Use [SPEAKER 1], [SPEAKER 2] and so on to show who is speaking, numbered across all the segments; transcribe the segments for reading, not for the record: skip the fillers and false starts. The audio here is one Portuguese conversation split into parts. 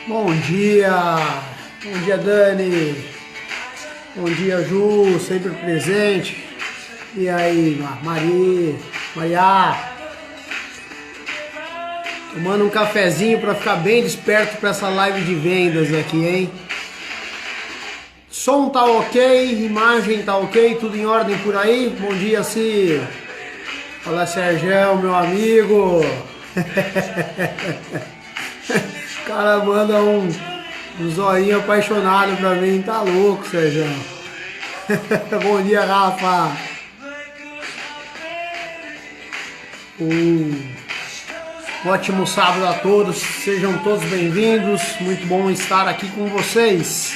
[SPEAKER 1] Bom dia! Bom dia, Dani! Bom dia, Ju, sempre presente. E aí, Maria? Tomando um cafezinho para ficar bem desperto para essa live de vendas aqui, hein? Som tá ok, imagem tá ok, tudo em ordem por aí? Bom dia, Ciro! Fala, Sérgio, meu amigo! O cara manda um zoinho apaixonado pra mim, tá louco, Sérgio. Bom dia, Rafa. Ótimo sábado a todos, sejam todos bem-vindos. Muito bom estar aqui com vocês.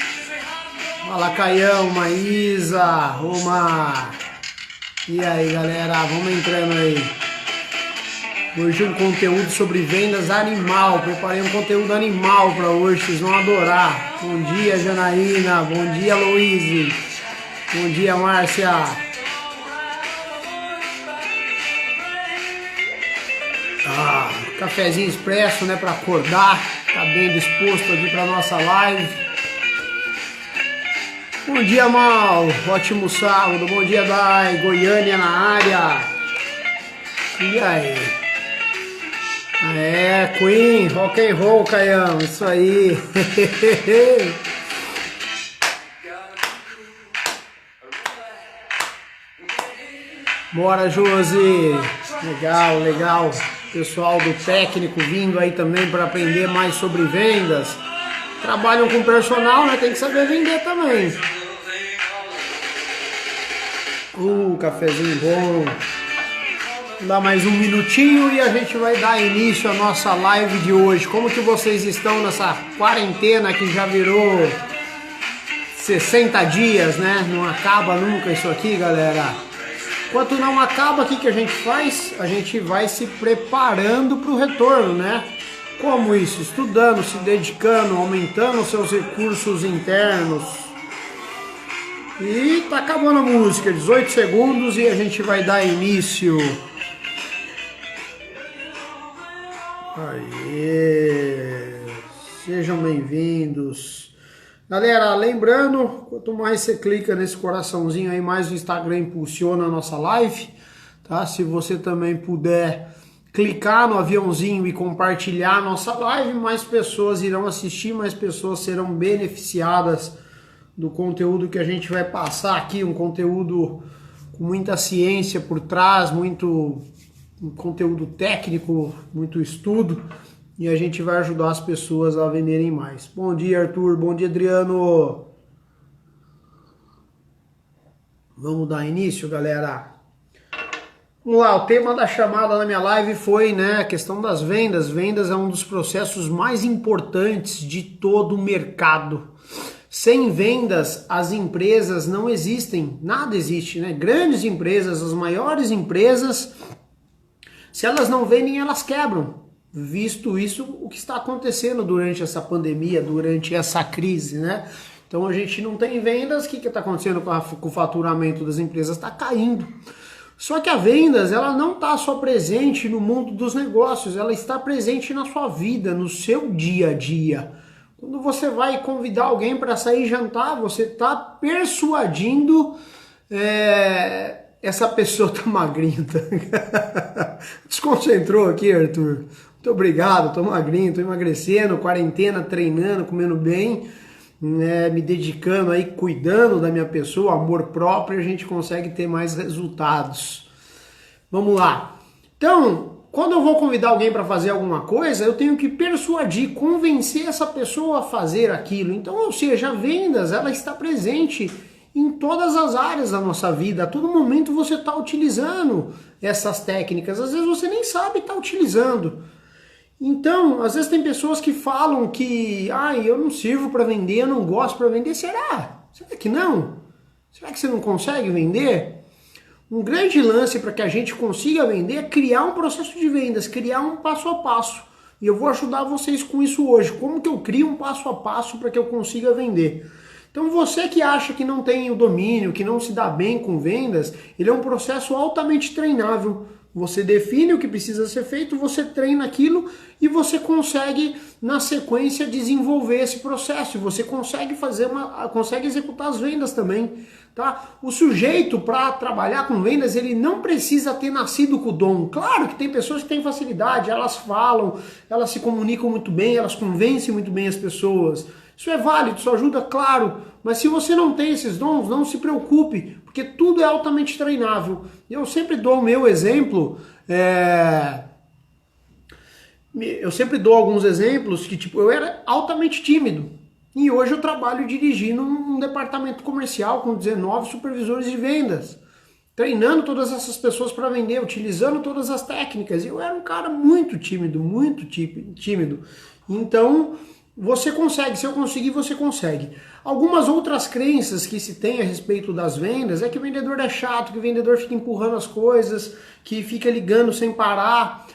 [SPEAKER 1] Fala, Caião, Maísa, Omar. E aí, galera, vamos entrando aí. Hoje um conteúdo sobre vendas animal. Preparei um conteúdo animal para hoje, vocês vão adorar. Bom dia, Janaína. Bom dia, Luiz. Bom dia, Márcia. Cafezinho expresso, né, para acordar. Tá bem disposto aqui para nossa live. Bom dia, Mal. Ótimo sábado. Bom dia, Dai. Goiânia na área. E aí? Queen, rock and roll, Caião, isso aí. Bora, Josi. Legal. Pessoal do técnico vindo aí também para aprender mais sobre vendas. Trabalham com personal, né? Tem que saber vender também. Cafezinho bom. Dá mais um minutinho e a gente vai dar início à nossa live de hoje. Como que vocês estão nessa quarentena que já virou 60 dias, né? Não acaba nunca isso aqui, galera. Enquanto não acaba, o que a gente faz? A gente vai se preparando para o retorno, né? Como isso? Estudando, se dedicando, aumentando seus recursos internos. E tá acabando a música, 18 segundos e a gente vai dar início. Aê! Sejam bem-vindos. Galera, lembrando, quanto mais você clica nesse coraçãozinho aí, mais o Instagram impulsiona a nossa live, tá? Se você também puder clicar no aviãozinho e compartilhar a nossa live, mais pessoas irão assistir, mais pessoas serão beneficiadas do conteúdo que a gente vai passar aqui, um conteúdo com muita ciência por trás, muito conteúdo técnico, muito estudo, e a gente vai ajudar as pessoas a venderem mais. Bom dia, Arthur. Bom dia, Adriano. Vamos dar início, galera. Vamos lá, o tema da chamada na minha live foi, né, a questão das vendas. Vendas é um dos processos mais importantes de todo o mercado. Sem vendas, as empresas não existem, nada existe, né? Grandes empresas, as maiores empresas, se elas não vendem, elas quebram. Visto isso, o que está acontecendo durante essa pandemia, durante essa crise, né? Então a gente não tem vendas, o que está acontecendo com o faturamento das empresas? Está caindo. Só que a vendas, ela não está só presente no mundo dos negócios, ela está presente na sua vida, no seu dia a dia. Quando você vai convidar alguém para sair jantar, você está persuadindo essa pessoa tá magrinha. Desconcentrou aqui, Arthur. Muito obrigado, tô magrinho, tô emagrecendo, quarentena, treinando, comendo bem, né, me dedicando aí, cuidando da minha pessoa, amor próprio, a gente consegue ter mais resultados. Vamos lá. Então, quando eu vou convidar alguém para fazer alguma coisa, eu tenho que persuadir, convencer essa pessoa a fazer aquilo. Então, ou seja, a vendas, ela está presente em todas as áreas da nossa vida. A todo momento você está utilizando essas técnicas. Às vezes você nem sabe estar utilizando. Então, às vezes tem pessoas que falam que eu não sirvo para vender, eu não gosto para vender. Será? Será que não? Será que você não consegue vender? Um grande lance para que a gente consiga vender é criar um processo de vendas, criar um passo a passo. E eu vou ajudar vocês com isso hoje. Como que eu crio um passo a passo para que eu consiga vender? Então você que acha que não tem o domínio, que não se dá bem com vendas, ele é um processo altamente treinável. você define o que precisa ser feito, você treina aquilo e você consegue, na sequência, desenvolver esse processo. Você consegue consegue executar as vendas também, tá? O sujeito, para trabalhar com vendas, ele não precisa ter nascido com o dom. Claro que tem pessoas que têm facilidade, elas falam, elas se comunicam muito bem, elas convencem muito bem as pessoas. Isso é válido, isso ajuda, claro. Mas se você não tem esses dons, não se preocupe, porque tudo é altamente treinável. Eu sempre dou o meu exemplo, eu sempre dou alguns exemplos que, tipo, eu era altamente tímido. E hoje eu trabalho dirigindo um departamento comercial com 19 supervisores de vendas, treinando todas essas pessoas para vender, utilizando todas as técnicas. Eu era um cara muito tímido, muito tímido. Então, você consegue, se eu conseguir, você consegue. Algumas outras crenças que se tem a respeito das vendas é que o vendedor é chato, que o vendedor fica empurrando as coisas, que fica ligando sem parar.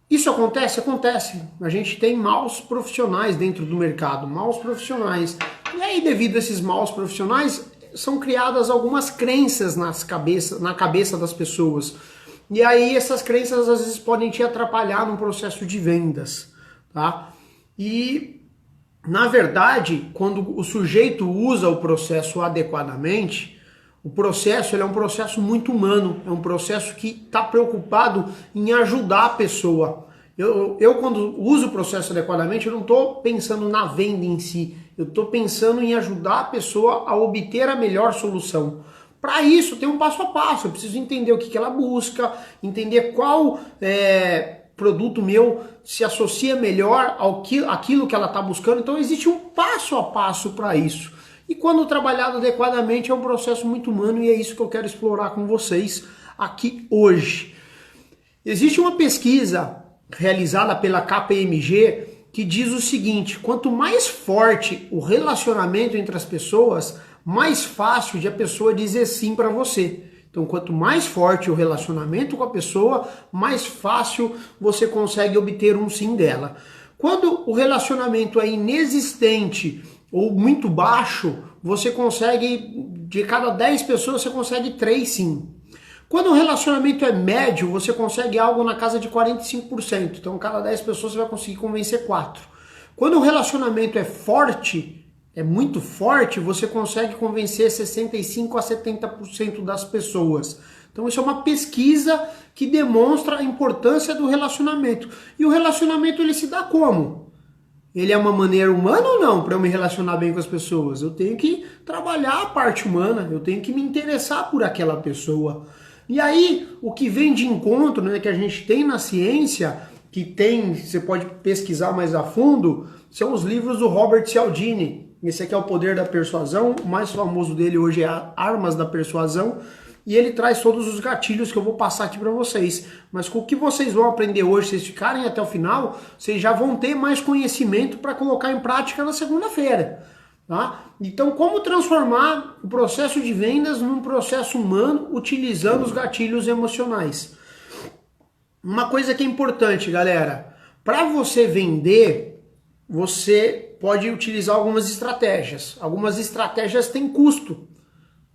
[SPEAKER 1] Isso acontece? Acontece. A gente tem maus profissionais dentro do mercado, maus profissionais. E aí, devido a esses maus profissionais, são criadas algumas crenças na cabeça das pessoas. E aí, essas crenças às vezes podem te atrapalhar no processo de vendas, tá? E, na verdade, quando o sujeito usa o processo adequadamente, o processo ele é um processo muito humano, é um processo que está preocupado em ajudar a pessoa. Eu, quando uso o processo adequadamente, eu não estou pensando na venda em si, eu estou pensando em ajudar a pessoa a obter a melhor solução. Para isso, tem um passo a passo, eu preciso entender o que ela busca, entender qual produto meu se associa melhor àquilo que ela está buscando. Então existe um passo a passo para isso. E quando trabalhado adequadamente é um processo muito humano e é isso que eu quero explorar com vocês aqui hoje. Existe uma pesquisa realizada pela KPMG que diz o seguinte: quanto mais forte o relacionamento entre as pessoas, mais fácil de a pessoa dizer sim para você. Então, quanto mais forte o relacionamento com a pessoa, mais fácil você consegue obter um sim dela. Quando o relacionamento é inexistente ou muito baixo, você consegue, de cada 10 pessoas, você consegue 3 sim. Quando o relacionamento é médio, você consegue algo na casa de 45%. Então, cada 10 pessoas você vai conseguir convencer 4. Quando o relacionamento é forte, é muito forte, você consegue convencer 65% a 70% das pessoas. Então isso é uma pesquisa que demonstra a importância do relacionamento. E o relacionamento ele se dá como? Ele é uma maneira humana ou não para eu me relacionar bem com as pessoas? Eu tenho que trabalhar a parte humana, eu tenho que me interessar por aquela pessoa. E aí o que vem de encontro, né, que a gente tem na ciência, que tem, você pode pesquisar mais a fundo, são os livros do Robert Cialdini. Esse aqui é O Poder da Persuasão, o mais famoso dele hoje é Armas da Persuasão, e ele traz todos os gatilhos que eu vou passar aqui para vocês. Mas com o que vocês vão aprender hoje, se vocês ficarem até o final, vocês já vão ter mais conhecimento para colocar em prática na segunda-feira. Tá? Então, como transformar o processo de vendas num processo humano utilizando os gatilhos emocionais? Uma coisa que é importante, galera, para você vender, você pode utilizar algumas estratégias. Algumas estratégias têm custo.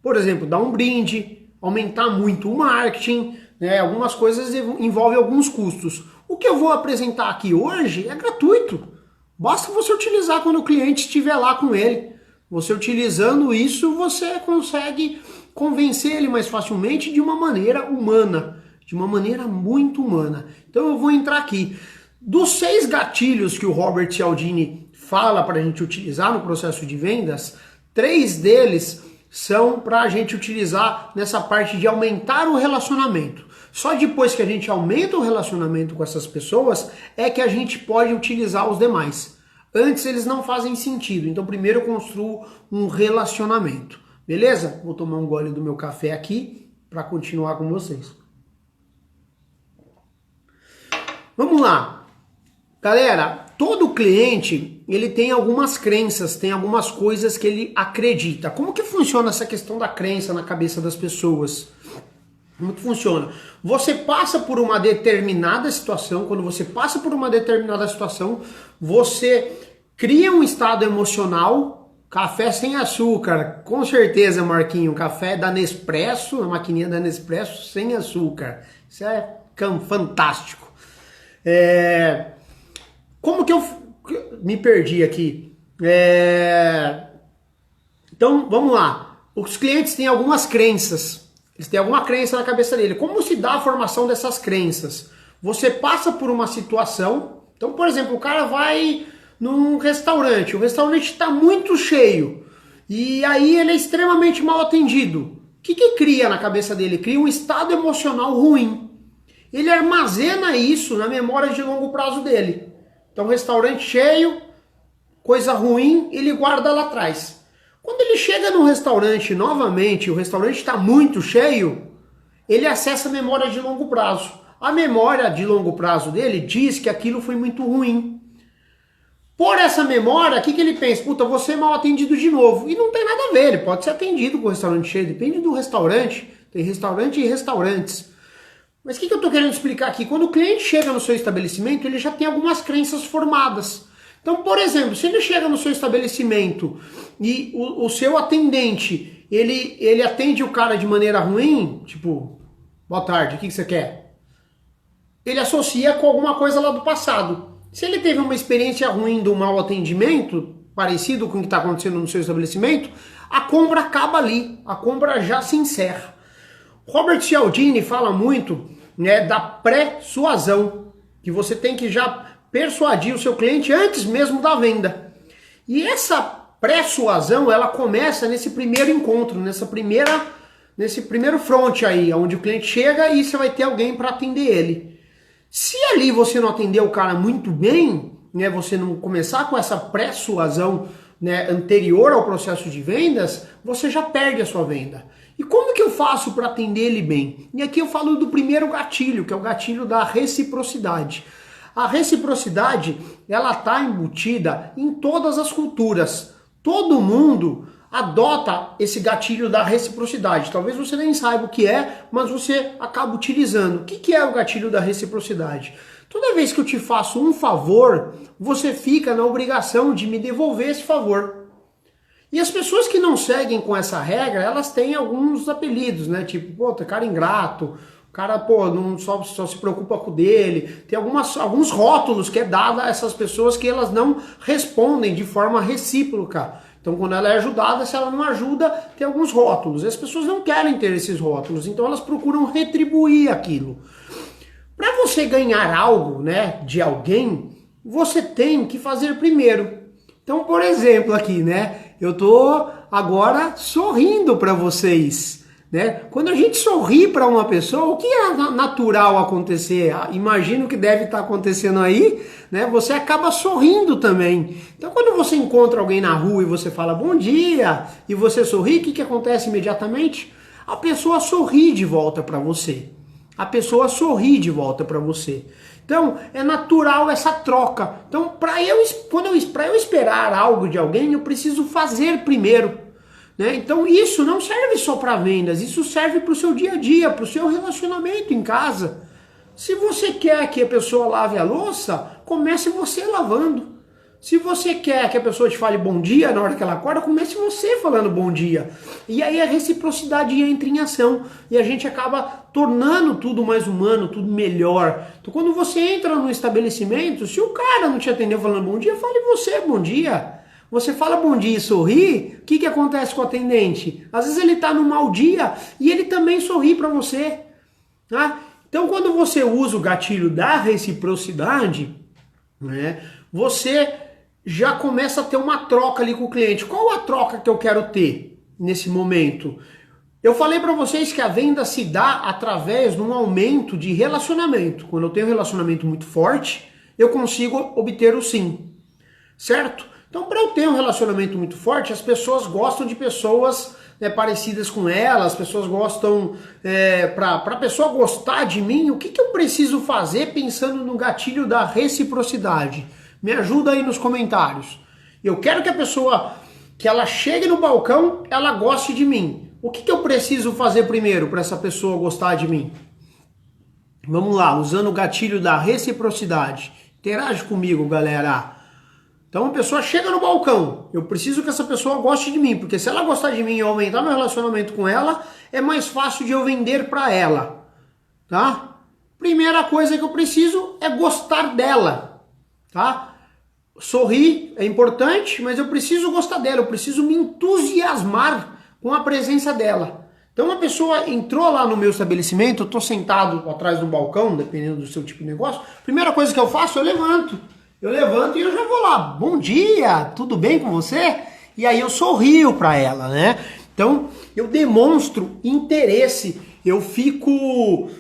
[SPEAKER 1] Por exemplo, dar um brinde, aumentar muito o marketing, né? Algumas coisas envolvem alguns custos. O que eu vou apresentar aqui hoje é gratuito. Basta você utilizar quando o cliente estiver lá com ele. Você utilizando isso, você consegue convencer ele mais facilmente de uma maneira humana, de uma maneira muito humana. Então eu vou entrar aqui. Dos 6 gatilhos que o Robert Cialdini fala para a gente utilizar no processo de vendas, 3 deles são para a gente utilizar nessa parte de aumentar o relacionamento. Só depois que a gente aumenta o relacionamento com essas pessoas é que a gente pode utilizar os demais. Antes eles não fazem sentido, então primeiro eu construo um relacionamento. Beleza? Vou tomar um gole do meu café aqui para continuar com vocês. Vamos lá. Galera, todo cliente, ele tem algumas crenças, tem algumas coisas que ele acredita. Como que funciona essa questão da crença na cabeça das pessoas? Como que funciona? Você passa por uma determinada situação, quando você passa por uma determinada situação, você cria um estado emocional Café sem açúcar, com certeza, Marquinho. Café da Nespresso, a maquininha da Nespresso sem açúcar. Isso é fantástico. Como que eu me perdi aqui? Então, vamos lá. Os clientes têm algumas crenças. Eles têm alguma crença na cabeça dele. Como se dá a formação dessas crenças? Você passa por uma situação. Então, por exemplo, o cara vai num restaurante. O restaurante está muito cheio. E aí ele é extremamente mal atendido. O que cria na cabeça dele? Cria um estado emocional ruim. Ele armazena isso na memória de longo prazo dele. Então, restaurante cheio, coisa ruim, ele guarda lá atrás. Quando ele chega no restaurante novamente, o restaurante está muito cheio, ele acessa a memória de longo prazo. A memória de longo prazo dele diz que aquilo foi muito ruim. Por essa memória, o que ele pensa? Puta, vou ser mal atendido de novo. E não tem nada a ver, ele pode ser atendido com o restaurante cheio, depende do restaurante. Tem restaurante e restaurantes. Mas o que eu estou querendo explicar aqui? Quando o cliente chega no seu estabelecimento, ele já tem algumas crenças formadas. Então, por exemplo, se ele chega no seu estabelecimento e o seu atendente, ele atende o cara de maneira ruim, tipo, boa tarde, o que você quer? Ele associa com alguma coisa lá do passado. Se ele teve uma experiência ruim do mau atendimento, parecido com o que está acontecendo no seu estabelecimento, a compra acaba ali, a compra já se encerra. Robert Cialdini fala muito, né, da pré-suasão, que você tem que já persuadir o seu cliente antes mesmo da venda. E essa pré-suasão, ela começa nesse primeiro encontro, nesse primeiro front aí, onde o cliente chega e você vai ter alguém para atender ele. Se ali você não atender o cara muito bem, né, você não começar com essa pré-suasão, né, anterior ao processo de vendas, você já perde a sua venda. E como que eu faço para atender ele bem? E aqui eu falo do primeiro gatilho, que é o gatilho da reciprocidade. A reciprocidade, ela está embutida em todas as culturas. Todo mundo adota esse gatilho da reciprocidade. Talvez você nem saiba o que é, mas você acaba utilizando. O que é o gatilho da reciprocidade? Toda vez que eu te faço um favor, você fica na obrigação de me devolver esse favor. E as pessoas que não seguem com essa regra, elas têm alguns apelidos, né? Tipo, pô, cara ingrato, o cara, pô, não só se preocupa com o dele. Tem alguns rótulos que é dado a essas pessoas que elas não respondem de forma recíproca. Então, quando ela é ajudada, se ela não ajuda, tem alguns rótulos. E as pessoas não querem ter esses rótulos, então elas procuram retribuir aquilo. Para você ganhar algo, né, de alguém, você tem que fazer primeiro. Então, por exemplo, aqui, né, eu tô agora sorrindo para vocês, né? Quando a gente sorri para uma pessoa, o que é natural acontecer? Imagino que deve estar acontecendo aí, né? Você acaba sorrindo também. Então, quando você encontra alguém na rua e você fala bom dia e você sorri, o que acontece imediatamente? A pessoa sorri de volta para você. A pessoa sorri de volta para você. Então, é natural essa troca. Então, para eu esperar algo de alguém, eu preciso fazer primeiro. Né? Então, isso não serve só para vendas, isso serve para o seu dia a dia, para o seu relacionamento em casa. Se você quer que a pessoa lave a louça, comece você lavando. Se você quer que a pessoa te fale bom dia na hora que ela acorda, comece você falando bom dia. E aí a reciprocidade entra em ação. E a gente acaba tornando tudo mais humano, tudo melhor. Então quando você entra no estabelecimento, se o cara não te atendeu falando bom dia, fale você bom dia. Você fala bom dia e sorri, o que acontece com o atendente? Às vezes ele está num mau dia e ele também sorri para você. Tá? Então quando você usa o gatilho da reciprocidade, né, você já começa a ter uma troca ali com o cliente. Qual a troca que eu quero ter nesse momento? Eu falei para vocês que a venda se dá através de um aumento de relacionamento. Quando eu tenho um relacionamento muito forte, eu consigo obter o sim. Certo? Então, para eu ter um relacionamento muito forte, as pessoas gostam de pessoas parecidas com elas, as pessoas gostam... para a pessoa gostar de mim, o que eu preciso fazer pensando no gatilho da reciprocidade? Me ajuda aí nos comentários. Eu quero que a pessoa, que ela chegue no balcão, ela goste de mim. O que eu preciso fazer primeiro para essa pessoa gostar de mim? Vamos lá, usando o gatilho da reciprocidade. Interage comigo, galera. Então a pessoa chega no balcão, eu preciso que essa pessoa goste de mim, porque se ela gostar de mim e eu aumentar meu relacionamento com ela, é mais fácil de eu vender para ela, tá? Primeira coisa que eu preciso é gostar dela, tá? Sorrir é importante, mas eu preciso gostar dela, eu preciso me entusiasmar com a presença dela. Então a pessoa entrou lá no meu estabelecimento, eu estou sentado atrás do balcão, dependendo do seu tipo de negócio, primeira coisa que eu faço, eu levanto e eu já vou lá, bom dia, tudo bem com você? E aí eu sorrio para ela, né? Então eu demonstro interesse, eu fico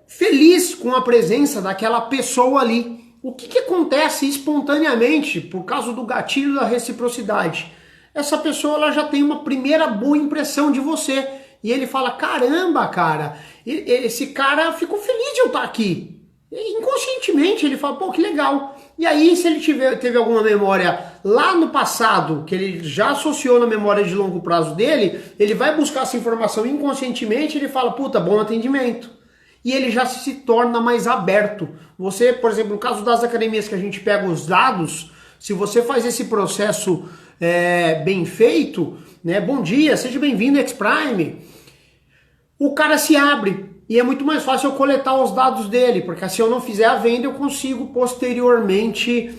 [SPEAKER 1] feliz com a presença daquela pessoa ali. O que acontece espontaneamente por causa do gatilho da reciprocidade? Essa pessoa ela já tem uma primeira boa impressão de você. E ele fala, caramba, cara, esse cara ficou feliz de eu estar aqui. E inconscientemente ele fala, pô, que legal. E aí se ele teve alguma memória lá no passado, que ele já associou na memória de longo prazo dele, ele vai buscar essa informação inconscientemente e ele fala, puta, bom atendimento. E ele já se torna mais aberto. Você, por exemplo, no caso das academias que a gente pega os dados, se você faz esse processo bem feito, né? Bom dia, seja bem-vindo X-Prime. O cara se abre e é muito mais fácil eu coletar os dados dele, porque se eu não fizer a venda eu consigo posteriormente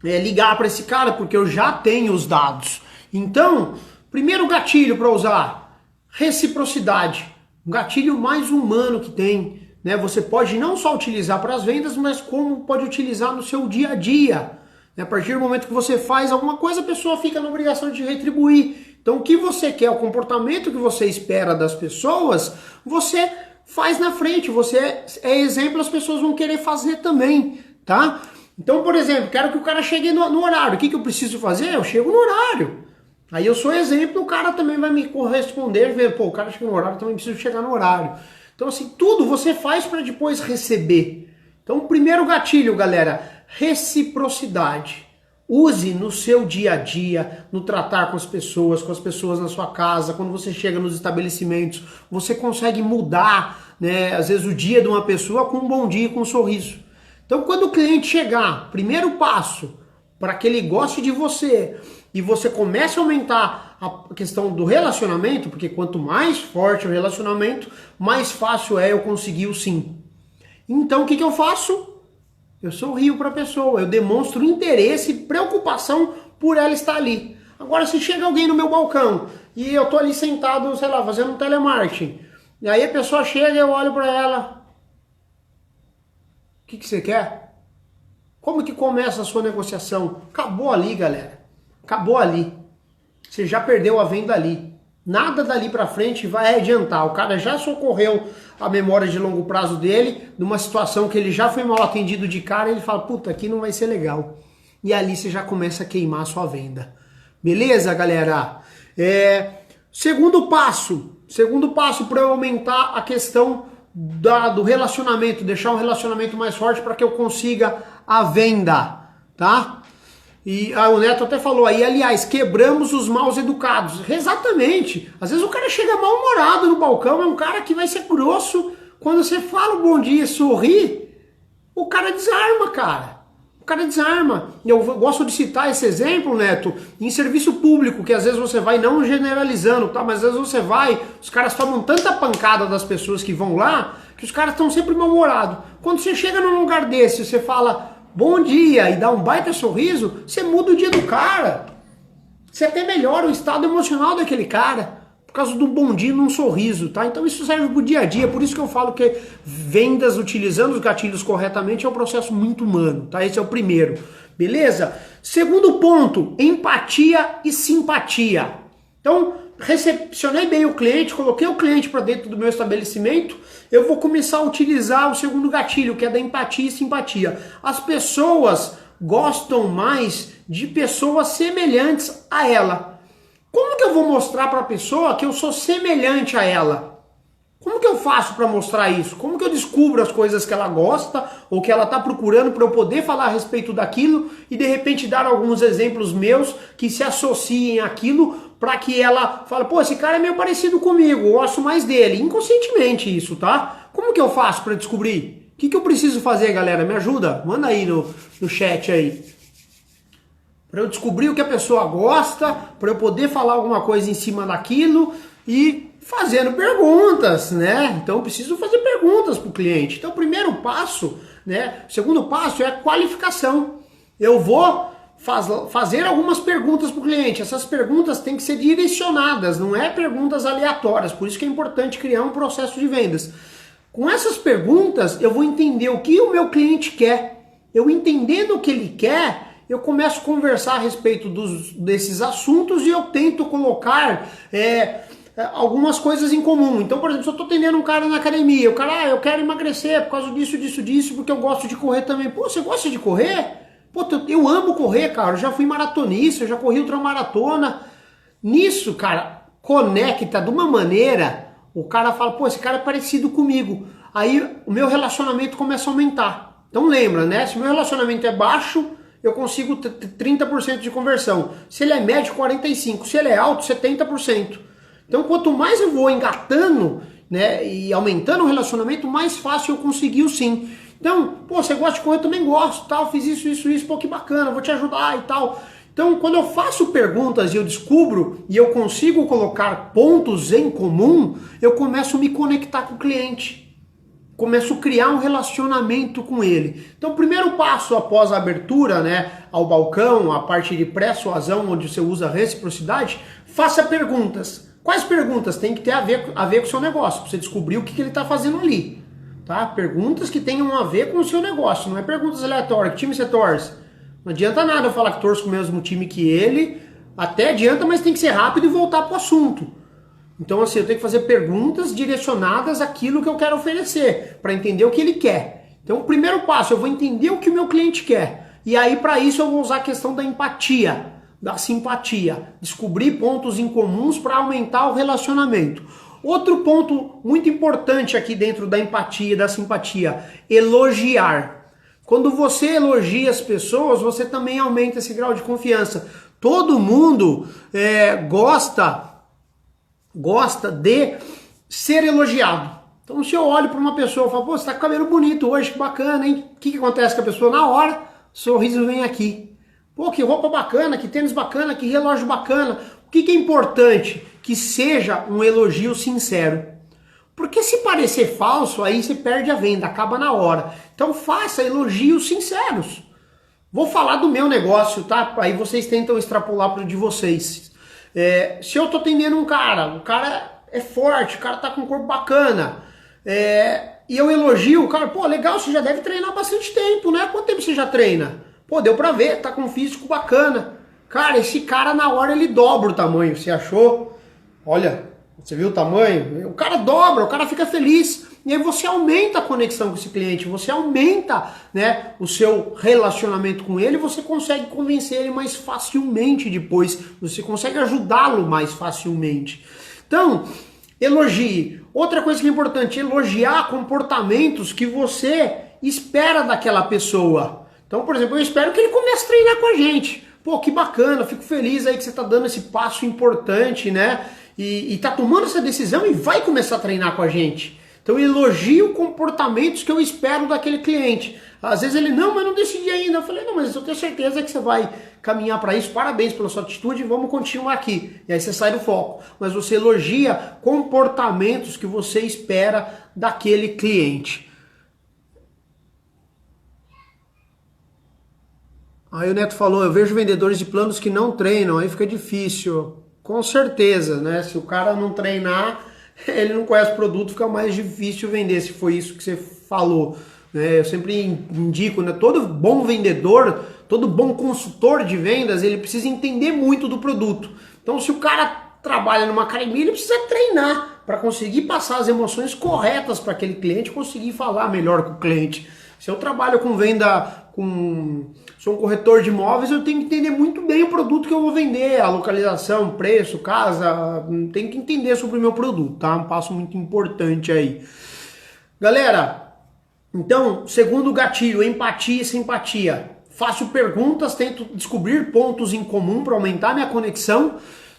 [SPEAKER 1] ligar para esse cara, porque eu já tenho os dados. Então, primeiro gatilho para usar, reciprocidade. Um gatilho mais humano que tem, né? Você pode não só utilizar para as vendas, mas como pode utilizar no seu dia a dia. A partir do momento que você faz alguma coisa, a pessoa fica na obrigação de retribuir. Então o que você quer, o comportamento que você espera das pessoas, você faz na frente, você é exemplo, as pessoas vão querer fazer também, tá? Então, por exemplo, quero que o cara chegue no horário, o que eu preciso fazer? Eu chego no horário. Aí eu sou exemplo, o cara também vai me corresponder, ver, pô, o cara chega no horário, também preciso chegar no horário. Então assim, tudo você faz para depois receber. Então o primeiro gatilho, galera, reciprocidade. Use no seu dia a dia, no tratar com as pessoas na sua casa, quando você chega nos estabelecimentos, você consegue mudar, né, às vezes o dia de uma pessoa com um bom dia, com um sorriso. Então quando o cliente chegar, primeiro passo, para que ele goste de você, e você começa a aumentar a questão do relacionamento, porque quanto mais forte o relacionamento, mais fácil é eu conseguir o sim. Então o que eu faço? Eu sorrio para a pessoa, eu demonstro interesse e preocupação por ela estar ali. Agora se chega alguém no meu balcão e eu tô ali sentado, sei lá, fazendo um telemarketing, e aí a pessoa chega e eu olho para ela, o que você quer? Como que começa a sua negociação? Acabou ali, galera. Acabou ali. Você já perdeu a venda ali. Nada dali para frente vai adiantar. O cara já socorreu a memória de longo prazo dele, numa situação que ele já foi mal atendido de cara, e ele fala, puta, aqui não vai ser legal. E ali você já começa a queimar a sua venda. Beleza, galera? Segundo passo para eu aumentar a questão do relacionamento, deixar um relacionamento mais forte para que eu consiga a venda, tá? E o Neto até falou aí, aliás, quebramos os maus educados. Exatamente. Às vezes o cara chega mal-humorado no balcão, é um cara que vai ser grosso. Quando você fala um bom dia e sorri, o cara desarma, cara. O cara desarma. Eu gosto de citar esse exemplo, Neto, em serviço público, que às vezes você vai, não generalizando, tá? Mas às vezes você vai, os caras tomam tanta pancada das pessoas que vão lá, que os caras estão sempre mal-humorados. Quando você chega num lugar desse, você fala bom dia e dá um baita sorriso, você muda o dia do cara. Você até melhora o estado emocional daquele cara, por causa do bom dia num sorriso, tá? Então isso serve pro dia a dia, por isso que eu falo que vendas utilizando os gatilhos corretamente é um processo muito humano, tá? Esse é o primeiro, beleza? Segundo ponto, empatia e simpatia. Então, recepcionei bem o cliente, coloquei o cliente para dentro do meu estabelecimento, eu vou começar a utilizar o segundo gatilho, que é da empatia e simpatia. As pessoas gostam mais de pessoas semelhantes a ela. Como que eu vou mostrar para a pessoa que eu sou semelhante a ela? Como que eu faço para mostrar isso? Como que eu descubro as coisas que ela gosta ou que ela está procurando para eu poder falar a respeito daquilo e de repente dar alguns exemplos meus que se associem àquilo para que ela fale, pô, esse cara é meio parecido comigo, eu gosto mais dele. Inconscientemente isso, tá? Como que eu faço para descobrir? O que eu preciso fazer, galera? Me ajuda? Manda aí no chat aí. para eu descobrir o que a pessoa gosta, para eu poder falar alguma coisa em cima daquilo e fazendo perguntas, né? Então eu preciso fazer perguntas para o cliente. Então o primeiro passo, né? O segundo passo é a qualificação. Eu vou fazer algumas perguntas para o cliente. Essas perguntas têm que ser direcionadas, não é perguntas aleatórias. Por isso que é importante criar um processo de vendas. Com essas perguntas, eu vou entender o que o meu cliente quer. Eu entendendo o que ele quer, eu começo a conversar a respeito desses assuntos e eu tento colocar algumas coisas em comum. Então, por exemplo, se eu estou atendendo um cara na academia, o cara, eu quero emagrecer por causa disso, porque eu gosto de correr também. Pô, você gosta de correr? Pô, eu amo correr, cara. Eu já fui maratonista, eu já corri ultramaratona. Nisso, cara, conecta de uma maneira, o cara fala, pô, esse cara é parecido comigo. Aí o meu relacionamento começa a aumentar. Então lembra, né? Se o meu relacionamento é baixo, eu consigo ter 30% de conversão. Se ele é médio, 45%. Se ele é alto, 70%. Então quanto mais eu vou engatando, né, e aumentando o relacionamento, mais fácil eu conseguir sim. Então, pô, você gosta de correr, eu também gosto, tal, fiz isso, pô, que bacana, vou te ajudar e tal. Então, quando eu faço perguntas e eu descubro e eu consigo colocar pontos em comum, eu começo a me conectar com o cliente. Começo a criar um relacionamento com ele. Então, o primeiro passo após a abertura, né, ao balcão, a parte de pré-suasão, onde você usa reciprocidade, faça perguntas. Quais perguntas? Tem que ter a ver com o seu negócio, para você descobrir o que ele está fazendo ali. Tá? Perguntas que tenham a ver com o seu negócio, não é perguntas aleatórias. Que time você torce? Não adianta nada eu falar que torço com o mesmo time que ele, até adianta, mas tem que ser rápido e voltar para o assunto. Então assim, eu tenho que fazer perguntas direcionadas àquilo que eu quero oferecer, para entender o que ele quer. Então o primeiro passo, eu vou entender o que o meu cliente quer. E aí para isso eu vou usar a questão da empatia, da simpatia. Descobrir pontos em comuns para aumentar o relacionamento. Outro ponto muito importante aqui dentro da empatia e da simpatia, elogiar. Quando você elogia as pessoas, você também aumenta esse grau de confiança. Todo mundo gosta de ser elogiado. Então se eu olho para uma pessoa e falo, pô, você tá com cabelo bonito hoje, que bacana, hein? O que acontece com a pessoa? Na hora, sorriso vem aqui. Pô, que roupa bacana, que tênis bacana, que relógio bacana. O que é importante? Que seja um elogio sincero. Porque se parecer falso, aí você perde a venda, acaba na hora. Então faça elogios sinceros. Vou falar do meu negócio, tá? Aí vocês tentam extrapolar para o de vocês. Se eu tô atendendo um cara, o cara é forte, o cara tá com um corpo bacana, e eu elogio o cara, pô, legal, você já deve treinar bastante tempo, né? Quanto tempo você já treina? Pô, deu pra ver, tá com um físico bacana. Cara, esse cara na hora ele dobra o tamanho, você achou? Olha, você viu o tamanho? O cara dobra, o cara fica feliz. E aí você aumenta a conexão com esse cliente, você aumenta, né, o seu relacionamento com ele, você consegue convencer ele mais facilmente depois, você consegue ajudá-lo mais facilmente. Então, elogie. Outra coisa que é importante, elogiar comportamentos que você espera daquela pessoa. Então, por exemplo, eu espero que ele comece a treinar com a gente. Pô, que bacana, fico feliz aí que você tá dando esse passo importante, né? E tá tomando essa decisão e vai começar a treinar com a gente. Então eu elogio comportamentos que eu espero daquele cliente. Às vezes ele, não, mas não decidi ainda. Eu falei, não, mas eu tenho certeza que você vai caminhar para isso. Parabéns pela sua atitude, vamos continuar aqui. E aí você sai do foco. Mas você elogia comportamentos que você espera daquele cliente. Aí o Neto falou, eu vejo vendedores de planos que não treinam, aí fica difícil. Com certeza, né? Se o cara não treinar, ele não conhece o produto, fica mais difícil vender, se foi isso que você falou. Eu sempre indico, né? Todo bom vendedor, todo bom consultor de vendas, ele precisa entender muito do produto. Então se o cara trabalha numa academia, ele precisa treinar para conseguir passar as emoções corretas para aquele cliente, conseguir falar melhor com o cliente. Se eu trabalho com venda, sou um corretor de imóveis, eu tenho que entender muito bem o produto que eu vou vender, a localização, preço, casa, tenho que entender sobre o meu produto, tá? Um passo muito importante aí. Galera, então, segundo gatilho, empatia e simpatia. Faço perguntas, tento descobrir pontos em comum para aumentar minha conexão.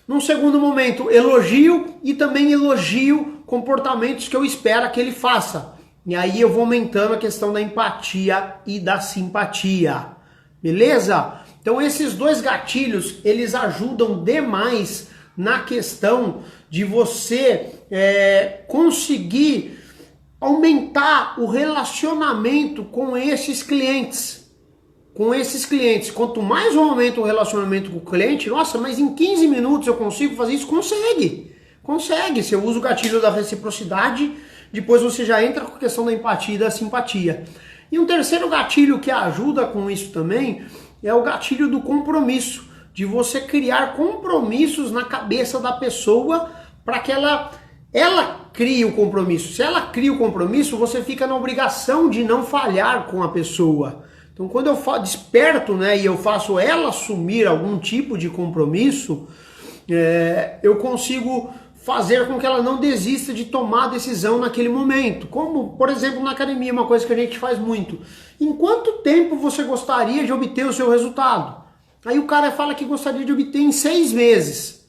[SPEAKER 1] Num segundo momento, elogio e também elogio comportamentos que eu espero que ele faça. E aí eu vou aumentando a questão da empatia e da simpatia. Beleza? Então esses dois gatilhos, eles ajudam demais na questão de você conseguir aumentar o relacionamento com esses clientes. Quanto mais eu aumento o relacionamento com o cliente, nossa, mas em 15 minutos eu consigo fazer isso? Consegue. Você usa o gatilho da reciprocidade, depois você já entra com a questão da empatia e da simpatia. E um terceiro gatilho que ajuda com isso também é o gatilho do compromisso, de você criar compromissos na cabeça da pessoa para que ela crie o compromisso. Se ela cria o compromisso, você fica na obrigação de não falhar com a pessoa. Então, quando eu desperto, né, e eu faço ela assumir algum tipo de compromisso, eu consigo fazer com que ela não desista de tomar a decisão naquele momento. Como, por exemplo, na academia, uma coisa que a gente faz muito. Em quanto tempo você gostaria de obter o seu resultado? Aí o cara fala que gostaria de obter em 6 meses.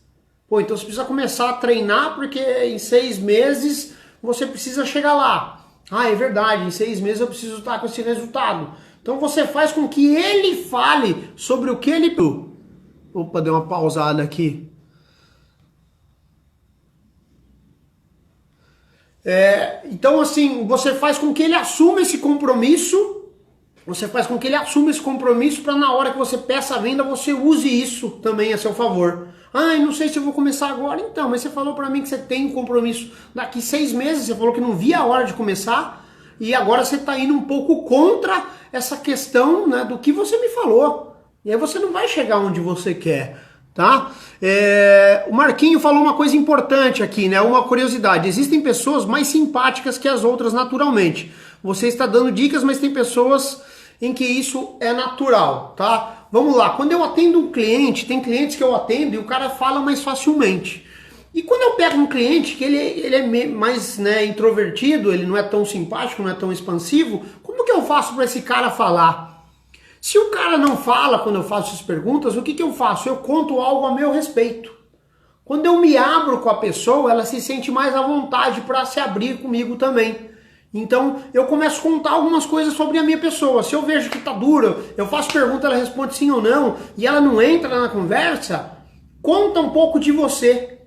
[SPEAKER 1] Pô, então você precisa começar a treinar, porque em 6 meses você precisa chegar lá. Ah, é verdade, em 6 meses eu preciso estar com esse resultado. Então você faz com que ele fale sobre o que ele... Opa, deu uma pausada aqui. Então assim, você faz com que ele assuma esse compromisso. Você faz com que ele assuma esse compromisso para na hora que você peça a venda, você use isso também a seu favor. Ah, não sei se eu vou começar agora. Então, mas você falou para mim que você tem um compromisso daqui 6 meses. Você falou que não via a hora de começar. E agora você está indo um pouco contra essa questão, né, do que você me falou. E aí você não vai chegar onde você quer, tá? O Marquinho falou uma coisa importante aqui, né? Uma curiosidade. Existem pessoas mais simpáticas que as outras naturalmente. Você está dando dicas, mas tem pessoas em que isso é natural, tá? Vamos lá. Quando eu atendo um cliente, tem clientes que eu atendo e o cara fala mais facilmente. E quando eu pego um cliente que ele é mais, né, introvertido, ele não é tão simpático, não é tão expansivo, como que eu faço para esse cara falar? Se o cara não fala quando eu faço essas perguntas, o que eu faço? Eu conto algo a meu respeito. Quando eu me abro com a pessoa, ela se sente mais à vontade para se abrir comigo também. Então eu começo a contar algumas coisas sobre a minha pessoa. Se eu vejo que tá dura, eu faço pergunta, ela responde sim ou não, e ela não entra na conversa, conta um pouco de você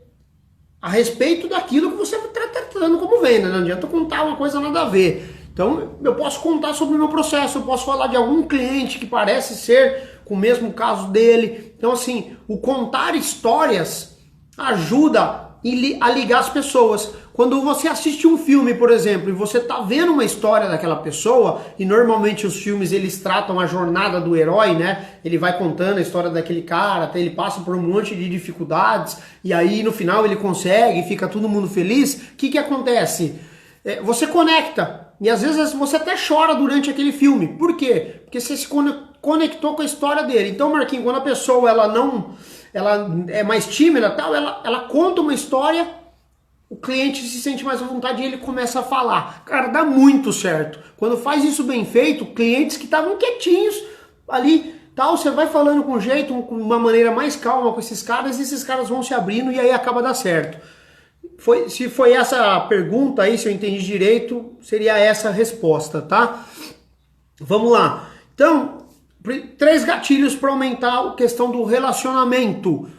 [SPEAKER 1] a respeito daquilo que você está tratando como venda. Não adianta contar uma coisa nada a ver. Então eu posso contar sobre o meu processo, eu posso falar de algum cliente que parece ser com o mesmo caso dele. Então assim, o contar histórias ajuda a ligar as pessoas. Quando você assiste um filme, por exemplo, e você está vendo uma história daquela pessoa, e normalmente os filmes eles tratam a jornada do herói, né? Ele vai contando a história daquele cara, até ele passa por um monte de dificuldades, e aí no final ele consegue, fica todo mundo feliz. O que acontece? Você conecta, e às vezes você até chora durante aquele filme. Por quê? Porque você se conectou com a história dele. Então, Marquinhos, quando a pessoa ela é mais tímida, tal, ela conta uma história, o cliente se sente mais à vontade e ele começa a falar. Cara, dá muito certo. Quando faz isso bem feito, clientes que estavam quietinhos ali, tal, você vai falando com jeito, com uma maneira mais calma com esses caras, e esses caras vão se abrindo e aí acaba dar certo. Se foi essa a pergunta aí, se eu entendi direito, seria essa a resposta, tá? Vamos lá. Então, 3 gatilhos para aumentar a questão do relacionamento.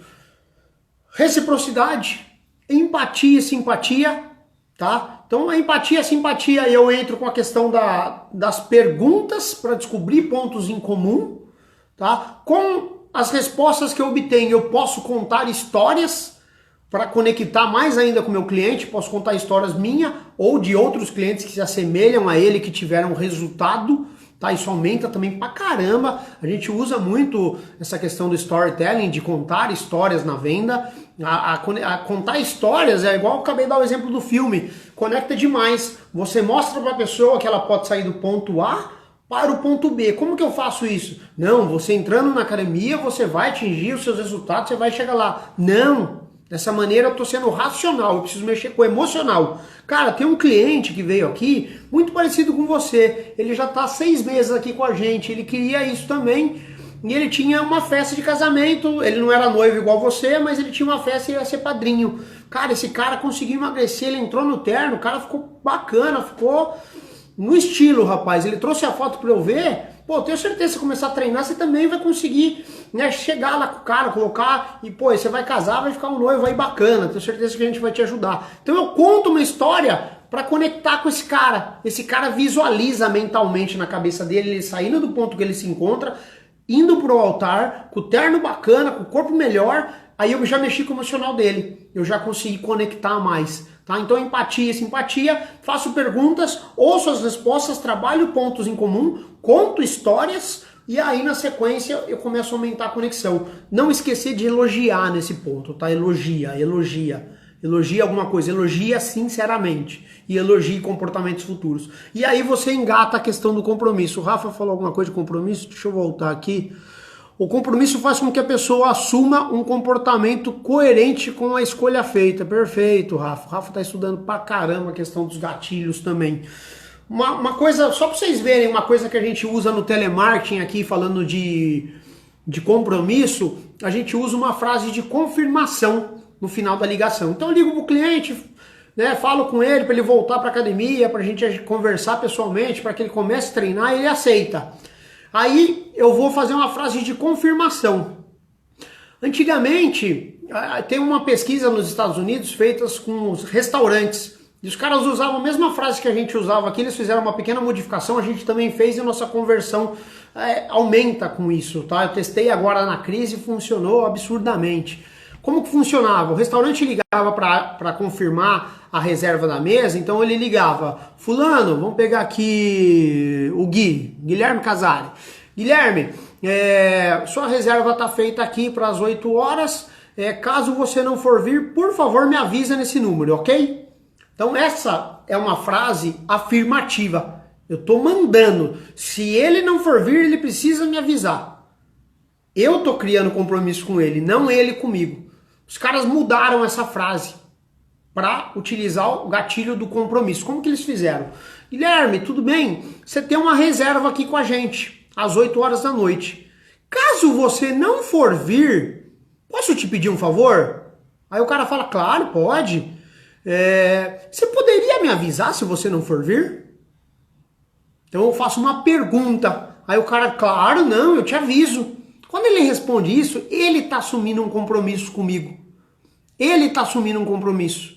[SPEAKER 1] Reciprocidade, empatia e simpatia, tá? Então a empatia e a simpatia eu entro com a questão das perguntas para descobrir pontos em comum, tá? Com as respostas que eu obtenho eu posso contar histórias para conectar mais ainda com o meu cliente, posso contar histórias minhas ou de outros clientes que se assemelham a ele, que tiveram resultado, tá? Isso aumenta também pra caramba. A gente usa muito essa questão do storytelling, de contar histórias na venda. A contar histórias é igual eu acabei de dar o exemplo do filme, conecta demais. Você mostra para a pessoa que ela pode sair do ponto A para o ponto B. Como que eu faço isso? Não, você entrando na academia, você vai atingir os seus resultados, você vai chegar lá. Não! Dessa maneira eu tô sendo racional, eu preciso mexer com o emocional. Cara, tem um cliente que veio aqui, muito parecido com você. Ele já tá 6 meses aqui com a gente, ele queria isso também. E ele tinha uma festa de casamento, ele não era noivo igual você, mas ele tinha uma festa e ia ser padrinho. Cara, esse cara conseguiu emagrecer, ele entrou no terno, o cara ficou bacana, ficou no estilo, rapaz. Ele trouxe a foto pra eu ver. Pô, tenho certeza que se começar a treinar, você também vai conseguir né, chegar lá com o cara, colocar e, pô, você vai casar, vai ficar um noivo aí bacana, tenho certeza que a gente vai te ajudar. Então eu conto uma história para conectar com esse cara visualiza mentalmente na cabeça dele, ele saindo do ponto que ele se encontra, indo pro altar, com o terno bacana, com o corpo melhor, aí eu já mexi com o emocional dele, eu já consegui conectar mais, tá? Então empatia e simpatia, faço perguntas, ouço as respostas, trabalho pontos em comum, conto histórias, e aí na sequência eu começo a aumentar a conexão. Não esquecer de elogiar nesse ponto, tá? Elogia. Elogia alguma coisa, elogia sinceramente e elogie comportamentos futuros. E aí você engata a questão do compromisso. O Rafa falou alguma coisa de compromisso? Deixa eu voltar aqui. O compromisso faz com que a pessoa assuma um comportamento coerente com a escolha feita. Perfeito, Rafa. O Rafa tá estudando pra caramba a questão dos gatilhos também. Uma coisa, só para vocês verem, uma coisa que a gente usa no telemarketing aqui, falando de compromisso, a gente usa uma frase de confirmação no final da ligação. Então eu ligo pro cliente, né, falo com ele para ele voltar para academia, para a gente conversar pessoalmente, para que ele comece a treinar e ele aceita. Aí eu vou fazer uma frase de confirmação. Antigamente, tem uma pesquisa nos Estados Unidos feita com os restaurantes. E os caras usavam a mesma frase que a gente usava aqui, eles fizeram uma pequena modificação, a gente também fez e a nossa conversão aumenta com isso, tá? Eu testei agora na crise e funcionou absurdamente. Como que funcionava? O restaurante ligava para confirmar a reserva da mesa, então ele ligava, fulano, vamos pegar aqui o Guilherme Casari. Guilherme, sua reserva está feita aqui para as 8 horas, caso você não for vir, por favor me avisa nesse número, ok? Então essa é uma frase afirmativa, eu estou mandando, se ele não for vir, ele precisa me avisar. Eu estou criando compromisso com ele, não ele comigo. Os caras mudaram essa frase para utilizar o gatilho do compromisso. Como que eles fizeram? Guilherme, tudo bem? Você tem uma reserva aqui com a gente, às 8 horas da noite. Caso você não for vir, posso te pedir um favor? Aí o cara fala, claro, pode. Você poderia me avisar se você não for vir? Então eu faço uma pergunta. Aí o cara, claro, não, eu te aviso. Quando ele responde isso, ele está assumindo um compromisso comigo. Ele está assumindo um compromisso.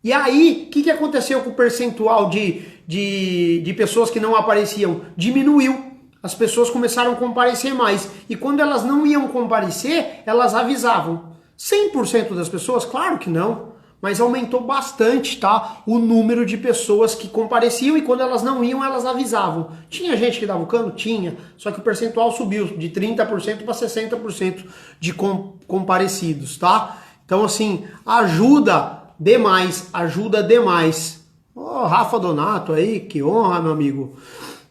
[SPEAKER 1] E aí, o que aconteceu com o percentual de pessoas que não apareciam? Diminuiu. As pessoas começaram a comparecer mais. E quando elas não iam comparecer, elas avisavam. 100% das pessoas? Claro que não. Mas aumentou bastante, tá? O número de pessoas que compareciam e quando elas não iam, elas avisavam. Tinha gente que dava o cano? Tinha. Só que o percentual subiu de 30% para 60% de comparecidos, tá? Então, assim, ajuda demais, ajuda demais. Ó, Rafa Donato aí, que honra, meu amigo.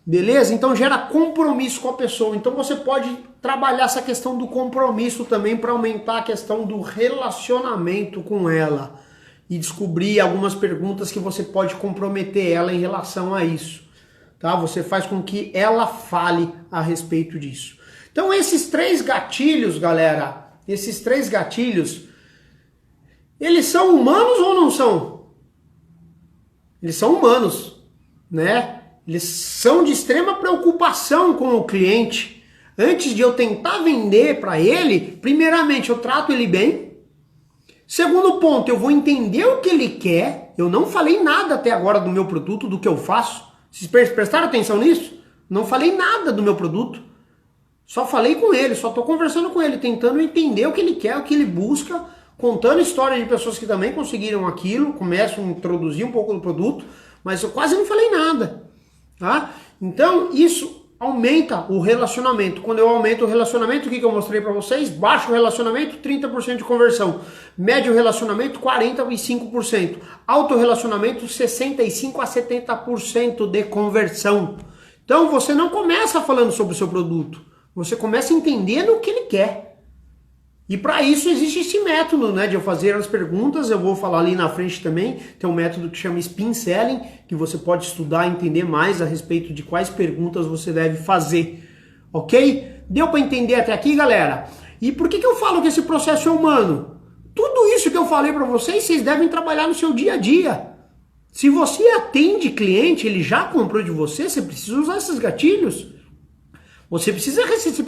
[SPEAKER 1] Beleza? Então gera compromisso com a pessoa. Então você pode trabalhar essa questão do compromisso também para aumentar a questão do relacionamento com ela. E descobrir algumas perguntas que você pode comprometer ela em relação a isso. Tá? Você faz com que ela fale a respeito disso. Então esses 3 gatilhos, galera, esses 3 gatilhos, eles são humanos ou não são? Eles são humanos, né? Eles são de extrema preocupação com o cliente. Antes de eu tentar vender para ele, primeiramente eu trato ele bem. Segundo ponto, eu vou entender o que ele quer. Eu não falei nada até agora do meu produto, do que eu faço. Vocês prestaram atenção nisso? Não falei nada do meu produto. Só falei com ele, só estou conversando com ele, tentando entender o que ele quer, o que ele busca, contando histórias de pessoas que também conseguiram aquilo, começo a introduzir um pouco do produto, mas eu quase não falei nada. Tá? Então, isso aumenta o relacionamento. Quando eu aumento o relacionamento, o que eu mostrei para vocês? Baixo relacionamento, 30% de conversão. Médio relacionamento, 45%. Alto relacionamento, 65% a 70% de conversão. Então, você não começa falando sobre o seu produto. Você começa entendendo o que ele quer. E para isso existe esse método, né, de eu fazer as perguntas. Eu vou falar ali na frente também. Tem um método que chama Spin Selling, que você pode estudar e entender mais a respeito de quais perguntas você deve fazer. Ok? Deu para entender até aqui, galera? E por que eu falo que esse processo é humano? Tudo isso que eu falei para vocês devem trabalhar no seu dia a dia. Se você atende cliente, ele já comprou de você, você precisa usar esses gatilhos. Você precisa